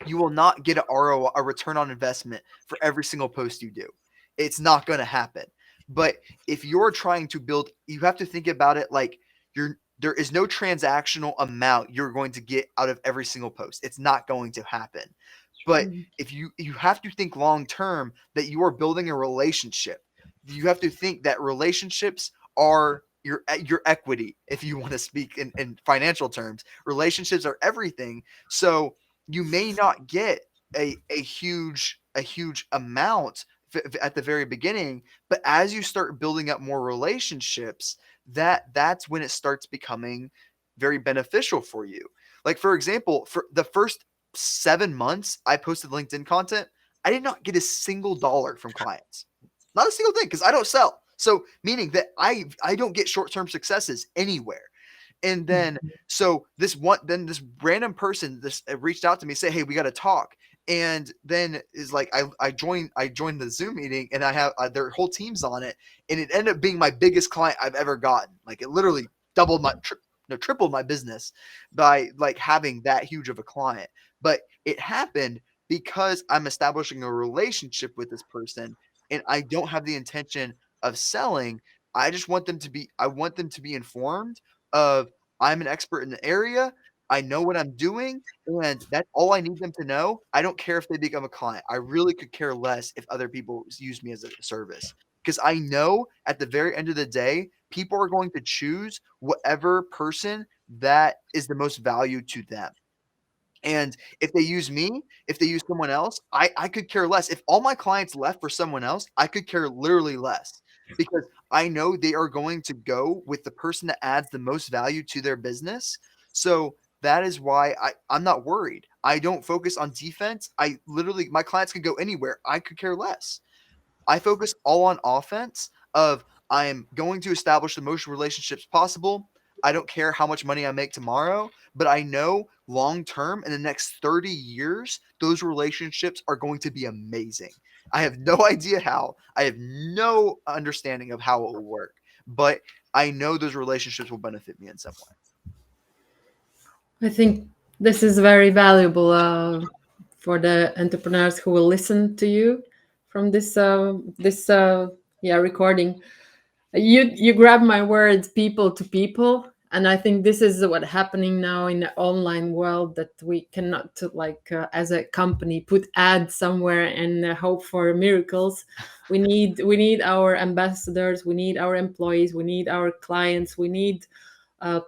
you will not get a ROI, a return on investment for every single post you do. It's not going to happen. But if you're trying to build, you have to think about it like there is no transactional amount you're going to get out of every single post. It's not going to happen. But if you have to think long term that you are building a relationship. You have to think that relationships are your equity if you want to speak in financial terms. Relationships are everything. So you may not get a huge amount at the very beginning, but as you start building up more relationships, that's when it starts becoming very beneficial for you. Like for example, for the first 7 months I posted LinkedIn content, I did not get a single dollar from clients, not a single thing, because I don't sell. So meaning that I don't get short term successes anywhere. And then this random person this reached out to me, say, "Hey, we got to talk." And then is like I joined the Zoom meeting, and I have their whole team's on it, and it ended up being my biggest client I've ever gotten. Like it literally doubled my no, tripled my business by like having that huge of a client. But it happened because I'm establishing a relationship with this person, and I don't have the intention of selling. I want them to be informed of I'm an expert in the area. I know what I'm doing, and that's all I need them to know. I don't care if they become a client. I really could care less if other people use me as a service because I know at the very end of the day, people are going to choose whatever person that is the most value to them. And if they use me, if they use someone else, I could care less. If all my clients left for someone else, I could care literally less because I know they are going to go with the person that adds the most value to their business. So that is why I'm not worried. I don't focus on defense. I literally, my clients could go anywhere. I could care less. I focus all on offense of I am going to establish the most relationships possible. I don't care how much money I make tomorrow, but I know long term in the next 30 years, those relationships are going to be amazing. I have no idea how. I have no understanding of how it will work, but I know those relationships will benefit me in some way. I think this is very valuable for the entrepreneurs who will listen to you. from this yeah, recording. You grab my words, people to people, and I think this is what happening now in the online world, that we cannot as a company put ads somewhere and hope for miracles. We need our ambassadors, we need our employees, we need our clients, we need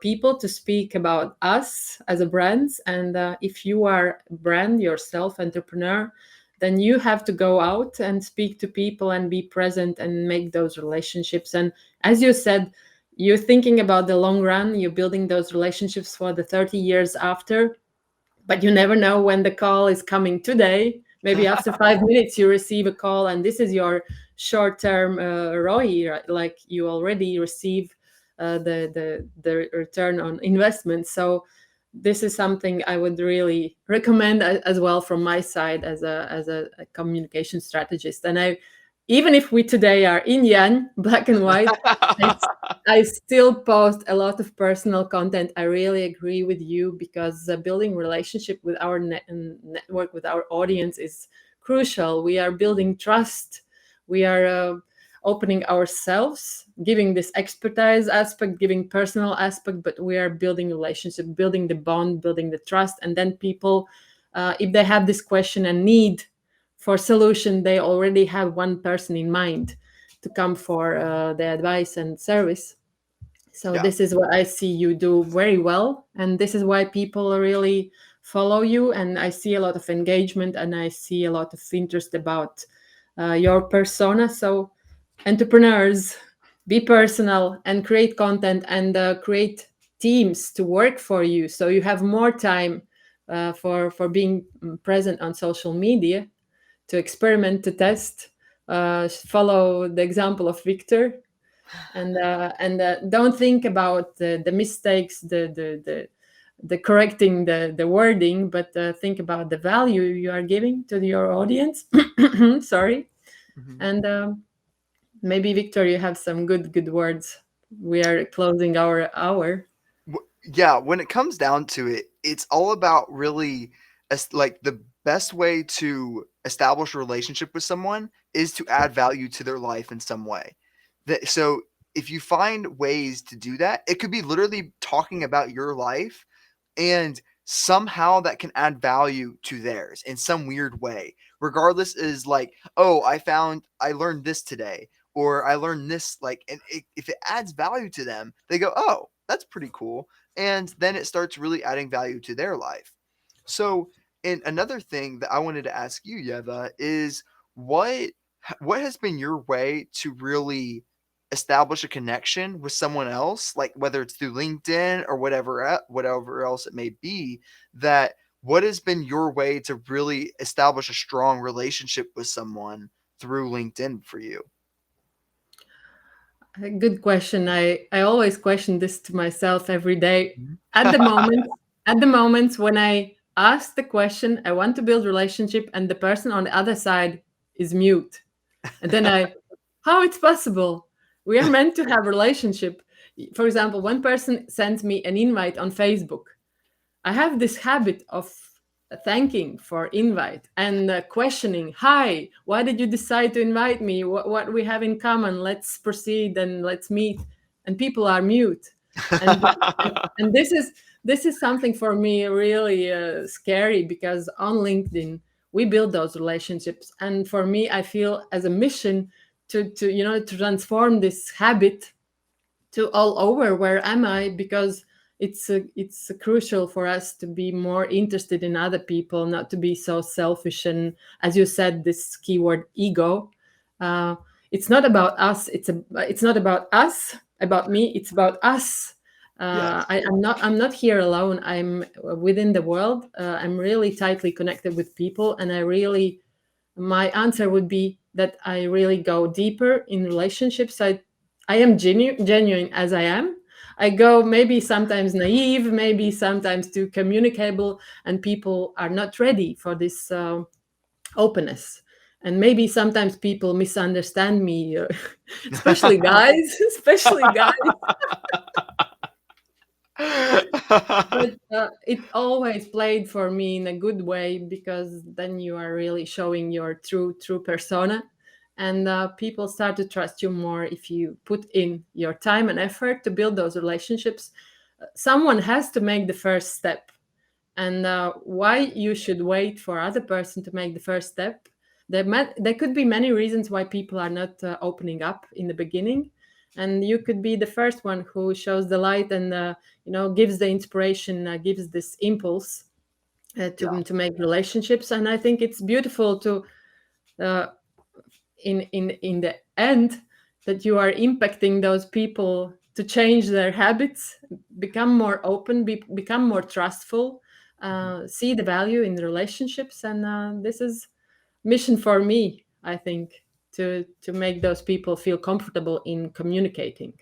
people to speak about us as a brand. And if you are a brand yourself, entrepreneur, then you have to go out and speak to people and be present and make those relationships. And as you said, you're thinking about the long run, you're building those relationships for the 30 years after, but you never know when the call is coming today. Maybe after 5 minutes you receive a call, and this is your short-term ROI, right? Like you already receive the return on investment. So this is something I would really recommend as well from my side as a communication strategist. And I, even if we today are yin yang, black and white, I I still post a lot of personal content. I really agree with you, because building relationship with our network, with our audience, is crucial. We are building trust. We are opening ourselves, giving this expertise aspect, giving personal aspect, but we are building relationship, building the bond, building the trust, and then people, if they have this question and need for solution, they already have one person in mind to come for the advice and service. So Yeah. this is what I see you do very well, and this is why people really follow you. And I see a lot of engagement, and I see a lot of interest about your persona. So entrepreneurs, be personal and create content, and create teams to work for you, so you have more time for being present on social media, to experiment, to test. Follow the example of Victor, and don't think about the mistakes, the correcting the wording, but think about the value you are giving to your audience. Sorry. Mhm. And maybe Victor, you have some good words. We are closing our hour. Yeah, when it comes down to it, it's all about really like the best way to establish a relationship with someone is to add value to their life in some way. So if you find ways to do that, it could be literally talking about your life, and somehow that can add value to theirs in some weird way. Regardless, is like, oh, I learned this today, or I learned this, like, and if it adds value to them, they go, oh, that's pretty cool, and then it starts really adding value to their life. So, and another thing that I wanted to ask you, Yeva, is what what has been your way to really establish a connection with someone else, like whether it's through LinkedIn or whatever else it may be, that what has been your way to really establish a strong relationship with someone through LinkedIn for you? A good question. I always question this to myself every day. Mhm. At the moment, at the moments when I ask the question, I want to build relationship, and the person on the other side is mute. And then how it's possible? We are meant to have relationship. For example, one person sends me an invite on Facebook. I have this habit of thanking for invite and questioning, hi, why did you decide to invite me? What we have in common? Let's proceed and let's meet. And people are mute. And and this is something for me really scary, because on LinkedIn we build those relationships, and for me I feel as a mission to transform this habit to all over where am I, because it's crucial for us to be more interested in other people, not to be so selfish. And as you said, this keyword ego, uh, it's not about us, it's not about us, about me, it's about us. Yes. I'm not here alone, I'm within the world. I'm really tightly connected with people, and my answer would be that I really go deeper in relationships. I am genuine as I am. I go maybe sometimes naive, maybe sometimes too communicable, and people are not ready for this openness. And maybe sometimes people misunderstand me, especially guys, especially guys. But it always played for me in a good way, because then you are really showing your true persona, and people start to trust you more if you put in your time and effort to build those relationships. Someone has to make the first step, and why you should wait for other person to make the first step. There could be many reasons why people are not opening up in the beginning, and you could be the first one who shows the light, and gives the inspiration, gives this impulse Yeah. to make relationships. And I think it's beautiful to uh, in the end, that you are impacting those people to change their habits, become more open, become more trustful, Mhm. see the value in the relationships. And this is mission for me, I think, to make those people feel comfortable in communicating.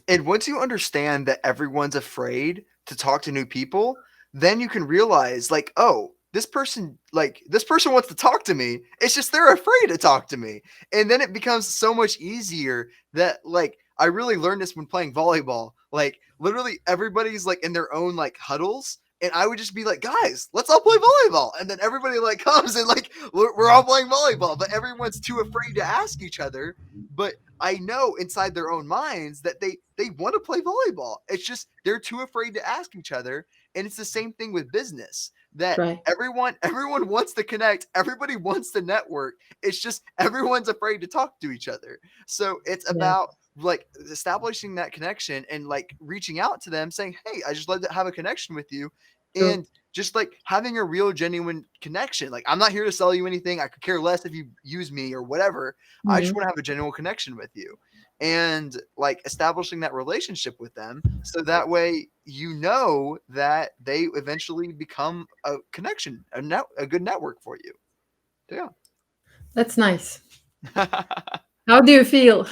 And once you understand that everyone's afraid to talk to new people, then you can realize like, oh, this person wants to talk to me. It's just they're afraid to talk to me. And then it becomes so much easier that like I really learned this when playing volleyball. Like literally everybody's like in their own like huddles. And I would just be like, guys, let's all play volleyball. And then everybody like comes and like we're all playing volleyball, but everyone's too afraid to ask each other. But I know inside their own minds that they want to play volleyball. It's just they're too afraid to ask each other. And it's the same thing with business. That Right. everyone wants to connect, everybody wants to network. It's just everyone's afraid to talk to each other. So it's Yeah. about like establishing that connection and like reaching out to them saying, "Hey, I just love to have a connection with you." True. And just like having a real genuine connection. Like I'm not here to sell you anything. I could care less if you use me or whatever. I just Mhm. want to have a genuine connection with you. And like establishing that relationship with them so that way you know that they eventually become a connection, a good network for you. So, That's nice. yeah. How do you feel?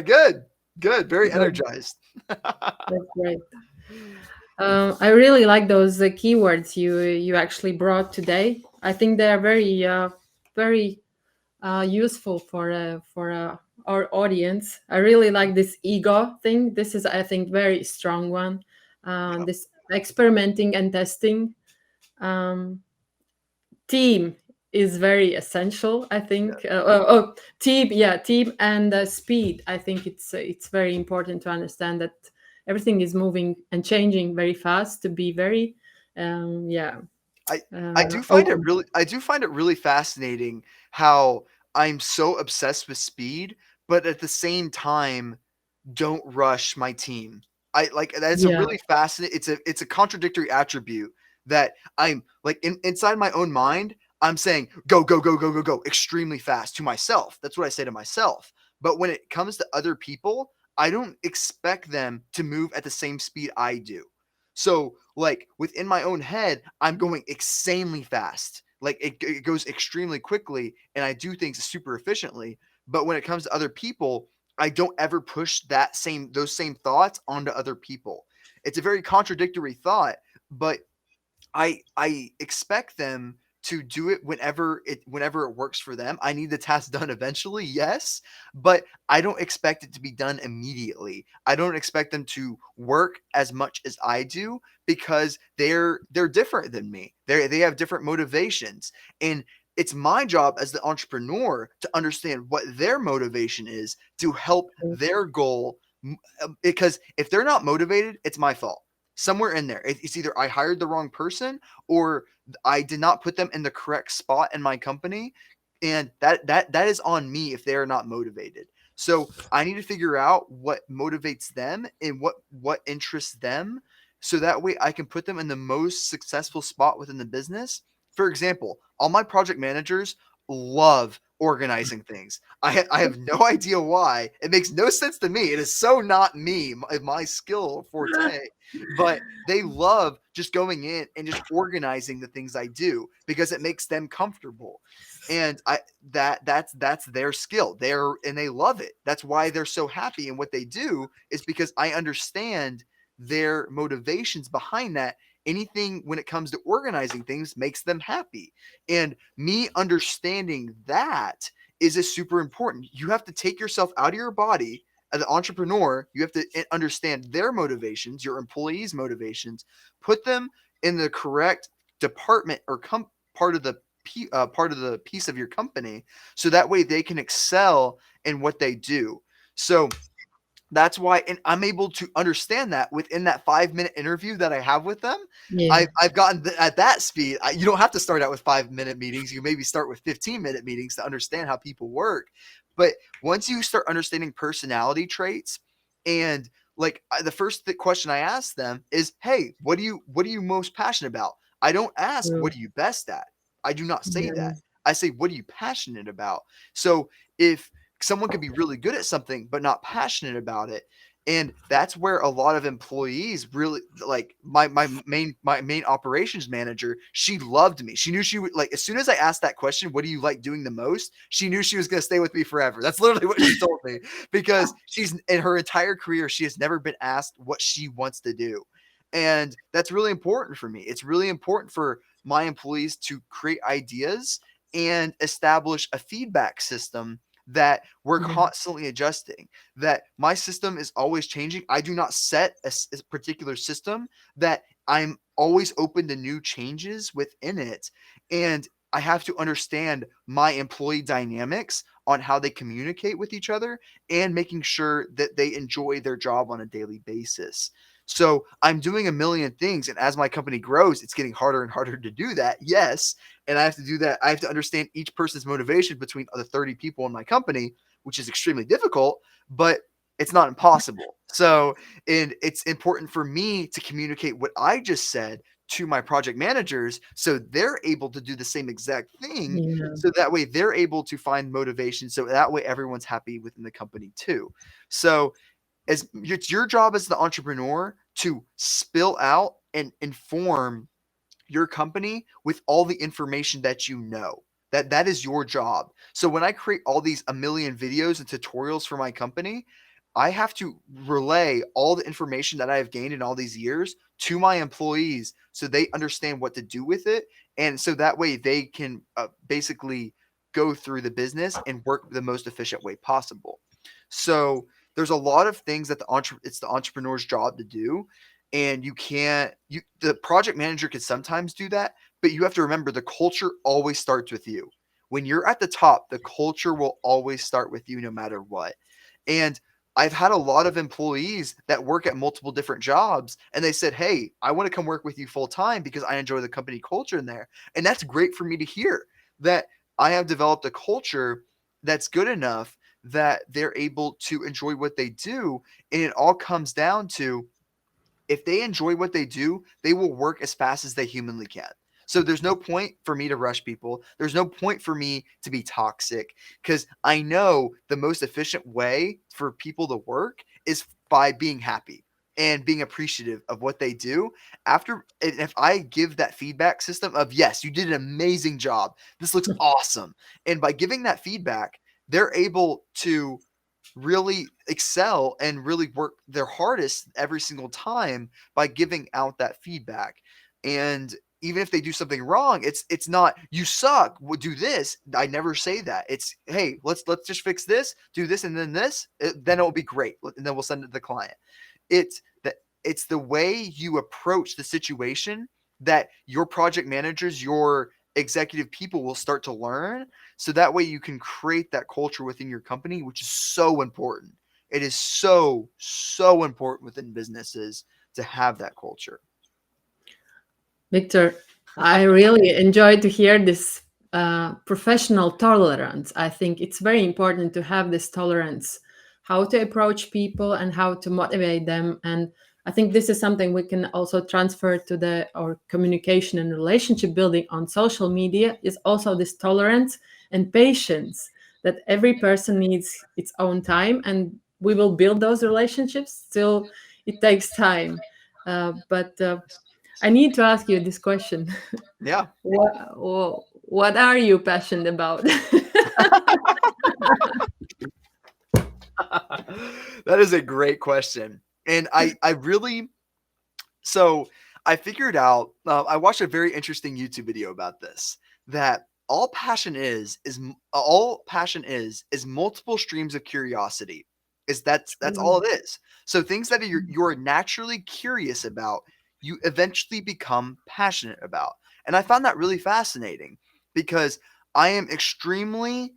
Good. Good. Very Good. energized. That's great. I really like those keywords you actually brought today. I think they are very useful for our audience. I really like this ego thing. This is, I think, very strong one. Yeah. This experimenting and testing. Um, Team is very essential, I Yeah. think. Team, yeah, team and speed. I think it's very important to understand that everything is moving and changing very fast, to be very yeah, I open. I do find it really fascinating how I'm so obsessed with speed, but at the same time don't rush my team. I like that's a Yeah. really fascinating. It's a contradictory attribute that I'm like inside my own mind. I'm saying go go go go go go extremely fast to myself. That's what I say to myself. But when it comes to other people, I don't expect them to move at the same speed I do. So like within my own head, I'm going insanely fast. Like it goes extremely quickly, and I do things super efficiently. But when it comes to other people, I don't ever push those same thoughts onto other people. It's a very contradictory thought, but I expect them to do it whenever it works for them. I need the task done eventually, yes, but I don't expect it to be done immediately. I don't expect them to work as much as I do because they're different than me. They have different motivations, and it's my job as the entrepreneur to understand what their motivation is to help their goal. Because if they're not motivated, it's my fault somewhere in there. It's either I hired the wrong person or I did not put them in the correct spot in my company, and that is on me if they are not motivated. So I need to figure out what motivates them and what interests them, so that way I can put them in the most successful spot within the business. For example, all my project managers love organizing things. I have no idea why. It makes no sense to me. It is so not me, my skill forte, but they love just going in and just organizing the things I do because it makes them comfortable. And that's their skill. They love it. That's why they're so happy in what they do is because I understand their motivations behind that. Anything when it comes to organizing things makes them happy. And me understanding that is a super important. You have to take yourself out of your body as an entrepreneur, you have to understand their motivations, your employees' motivations, put them in the correct department or part of the part of the piece of your company, so that way they can excel in what they do. So that's why, and I'm able to understand that within that 5-minute interview that I have with them. Yeah. I've gotten at that speed. You don't have to start out with 5-minute meetings. You maybe start with 15-minute meetings to understand how people work. But once you start understanding personality traits, and like the first question I ask them is, "Hey, what are you most passionate about?" I don't ask, True. "What are you best at?" I do not say that. Yeah. I say, "What are you passionate about?" So if someone could be really good at something but not passionate about it, and that's where a lot of employees really, like my main operations manager, she loved me. She knew she would, like, as soon as I asked that question, what do you like doing the most, she knew she was going to stay with me forever. That's literally what she told me, because she's in her entire career, she has never been asked what she wants to do. And that's really important for me. It's really important for my employees to create ideas and establish a feedback system that we're Yeah. constantly adjusting, that my system is always changing. I do not set a particular system, that I'm always open to new changes within it. And I have to understand my employee dynamics on how they communicate with each other, and making sure that they enjoy their job on a daily basis. So I'm doing a million things. And as my company grows, it's getting harder and harder to do that. Yes, and I have to do that. I have to understand each person's motivation between the 30 people in my company, which is extremely difficult, but it's not impossible. So, and it's important for me to communicate what I just said to my project managers, so they're able to do the same exact thing, Yeah. so that way they're able to find motivation, so that way everyone's happy within the company too. So as it's your job as the entrepreneur to spill out and inform your company with all the information that you know. That is your job. So when I create all these a million videos and tutorials for my company, I have to relay all the information that I have gained in all these years to my employees, so they understand what to do with it, and so that way they can basically go through the business and work the most efficient way possible. So there's a lot of things that it's the entrepreneur's job to do, and you can't you the project manager can sometimes do that, but you have to remember the culture always starts with you. When you're at the top, the culture will always start with you no matter what. And I've had a lot of employees that work at multiple different jobs, and they said, "Hey, I want to come work with you full time because I enjoy the company culture in there." And that's great for me to hear, that I have developed a culture that's good enough that they're able to enjoy what they do. And it all comes down to, if they enjoy what they do, they will work as fast as they humanly can. So there's no point for me to rush people. There's no point for me to be toxic, because I know the most efficient way for people to work is by being happy and being appreciative of what they do. After, and if I give that feedback system of, yes, you did an amazing job, this looks awesome. And by giving that feedback, they're able to really excel and really work their hardest every single time by giving out that feedback. And even if they do something wrong, it's not, "You suck, we'll do this." I never say that. It's, "Hey, let's just fix this, do this, and then this, then it'll be great, and then we'll send it to the client." It's the way you approach the situation that your project managers, your executive people will start to learn, so that way you can create that culture within your company, which is so important. It is so, so important within businesses to have that culture. Victor, I really enjoyed to hear this professional tolerance. I think it's very important to have this tolerance, how to approach people and how to motivate them. And I think this is something we can also transfer to the our communication and relationship building on social media, is also this tolerance and patience, that every person needs its own time, and we will build those relationships. Still, it takes time. But I need to ask you this question. Yeah. What are you passionate about? That is a great question. And I really, so I figured out, I watched a very interesting YouTube video about this, that all passion is multiple streams of curiosity. Is that's all True. it is. So things that you're naturally curious about, you eventually become passionate about. And I found that really fascinating because I am extremely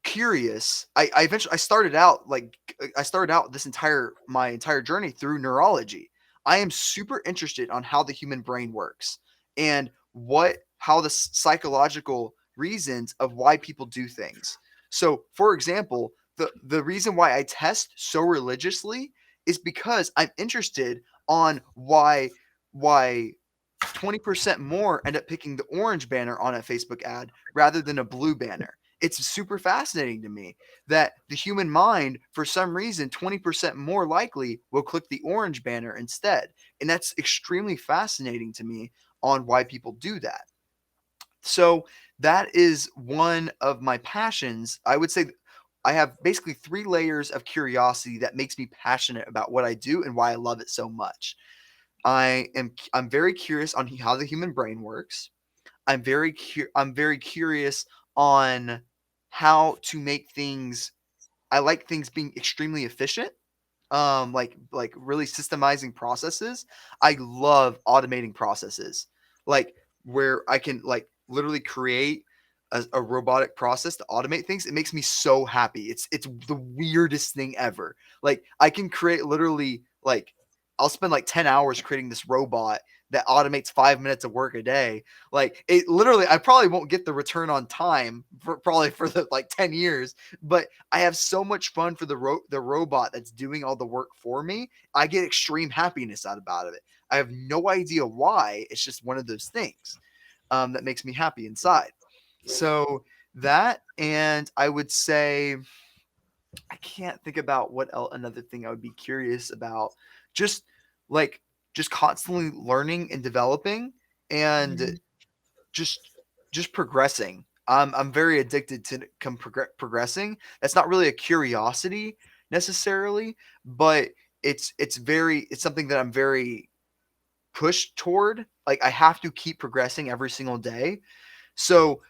curious. I eventually I started out like I started out this entire my entire journey through neurology. I am super interested on how the human brain works and what how the psychological reasons of why people do things. So, for example, the reason why I test so religiously is because I'm interested on why 20% more end up picking the orange banner on a Facebook ad rather than a blue banner. It's super fascinating to me that the human mind, for some reason, 20% more likely will click the orange banner instead. And that's extremely fascinating to me on why people do that. So that is one of my passions. I would say I have basically three layers of curiosity that makes me passionate about what I do and why I love it so much. I'm very curious on how the human brain works. I'm very curious on how to make things. I like things being extremely efficient, like really systemizing processes. I love automating processes, like where I can like literally create a robotic process to automate things. It makes me so happy. It's the weirdest thing ever. Like I can create literally like I'll spend like 10 hours creating this robot that automates 5 minutes of work a day. Like it literally, I probably won't get the return on time for probably for the like 10 years, but I have so much fun for the robot that's doing all the work for me. I get extreme happiness out about it. I have no idea why. It's just one of those things that makes me happy inside. So that, and I would say I can't think about what another thing I would be curious about. Just like just constantly learning and developing, and Mhm. just just progressing. I'm very addicted to progressing. That's not really a curiosity necessarily, but it's something that I'm very pushed toward. Like I have to keep progressing every single day. So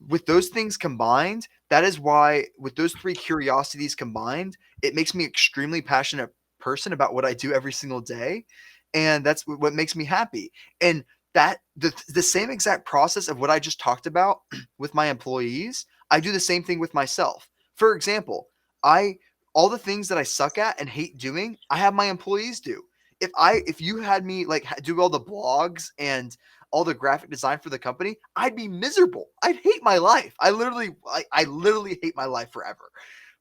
with those things combined, that is why with those three curiosities combined, it makes me extremely passionate person about what I do every single day, and that's what makes me happy. And that the same exact process of what I just talked about with my employees, I do the same thing with myself. For example, I all the things that I suck at and hate doing, I have my employees do. If you had me like do all the blogs and all the graphic design for the company, I'd be miserable. I'd hate my life. I literally hate my life forever.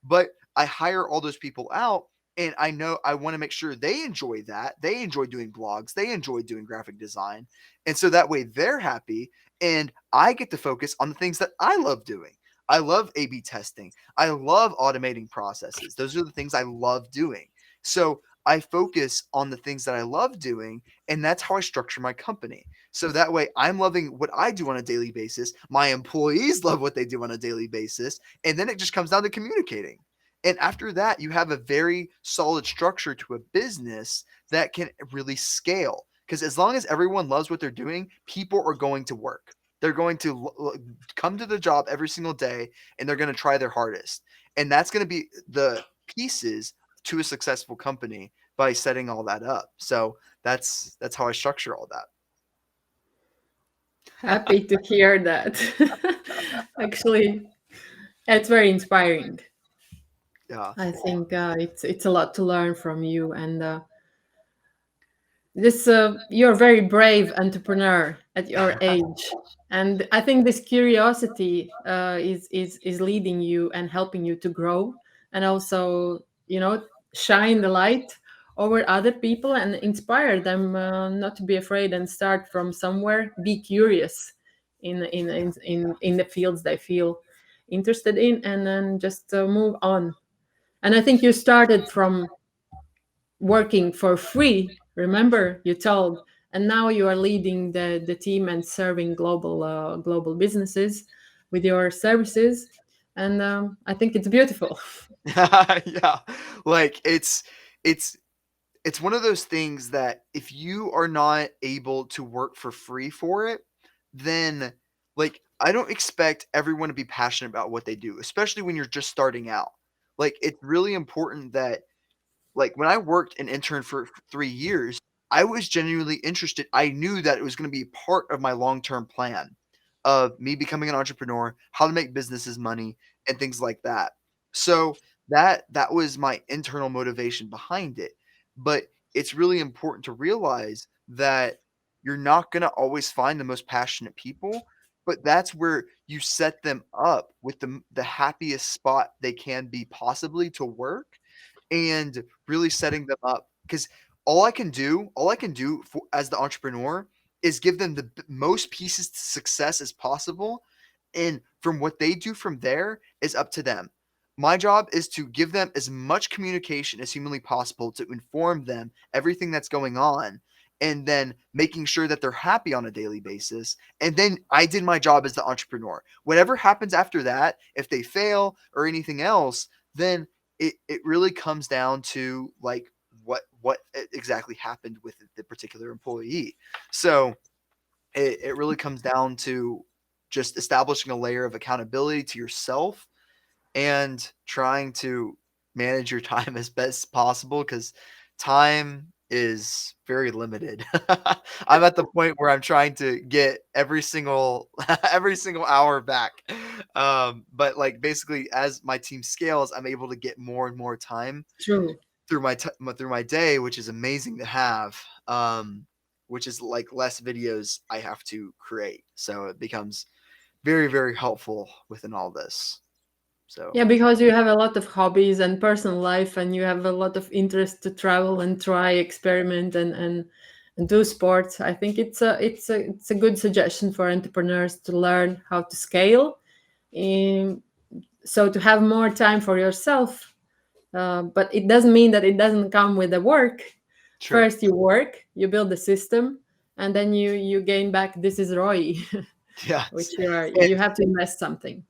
But I hire all those people out, and I know I want to make sure they enjoy that. They enjoy doing blogs, they enjoy doing graphic design. And so that way they're happy, and I get to focus on the things that I love doing. I love A/B testing. I love automating processes. Those are the things I love doing. So I focus on the things that I love doing, and that's how I structure my company. So that way I'm loving what I do on a daily basis. My employees love what they do on a daily basis. And then it just comes down to communicating. And after that, you have a very solid structure to a business that can really scale. Because as long as everyone loves what they're doing, people are going to work. They're going to come to the job every single day, and they're going to try their hardest. And that's going to be the pieces to a successful company by setting all that up. So that's how I structure all that. Happy to hear that. Actually, it's very inspiring. Yeah. I think it's a lot to learn from you, and this you're a very brave entrepreneur at your age, and I think this curiosity is leading you and helping you to grow, and also shine the light over other people and inspire them not to be afraid and start from somewhere. Be curious in the fields they feel interested in, and then just move on. And I think you started from working for free. Remember, you told, and now you are leading the team and serving global businesses with your services, and I think it's beautiful. Yeah. Like it's it's one of those things that if you are not able to work for free for it, then like I don't expect everyone to be passionate about what they do, especially when you're just starting out. like, it's really important that like, when I worked and interned for 3 years, I was genuinely interested. I knew that it was gonna be part of my long-term plan of me becoming an entrepreneur, how to make businesses money, and things like that. So, that was my internal motivation behind it. But it's really important to realize that you're not gonna always find the most passionate people, but that's where you set them up with the happiest spot they can be possibly to work, and really setting them up, because all I can do for as the entrepreneur is give them the most pieces to success as possible, and from what they do from there is up to them. My job is to give them as much communication as humanly possible to inform them everything that's going on, and then making sure that they're happy on a daily basis, and then I did my job as the entrepreneur. Whatever happens after that, if they fail or anything else, then it really comes down to, like, exactly happened with the particular employee. So, it really comes down to just establishing a layer of accountability to yourself and trying to manage your time as best possible, because time is very limited. I'm at the point where I'm trying to get every single every single hour back. But, like, basically, as my team scales, I'm able to get more and more time True. through my day, which is amazing to have. Which is, like, less videos I have to create, so it becomes very, very helpful within all this. So Yeah, because you have a lot of hobbies and personal life, and you have a lot of interest to travel and try, experiment, and do sports. I think it's a good suggestion for entrepreneurs to learn how to scale, um, so to have more time for yourself. But it doesn't mean that it doesn't come with the work. sure. First, you work, you build the system, and then you gain back. This is ROI, Yes. which you And have to invest something.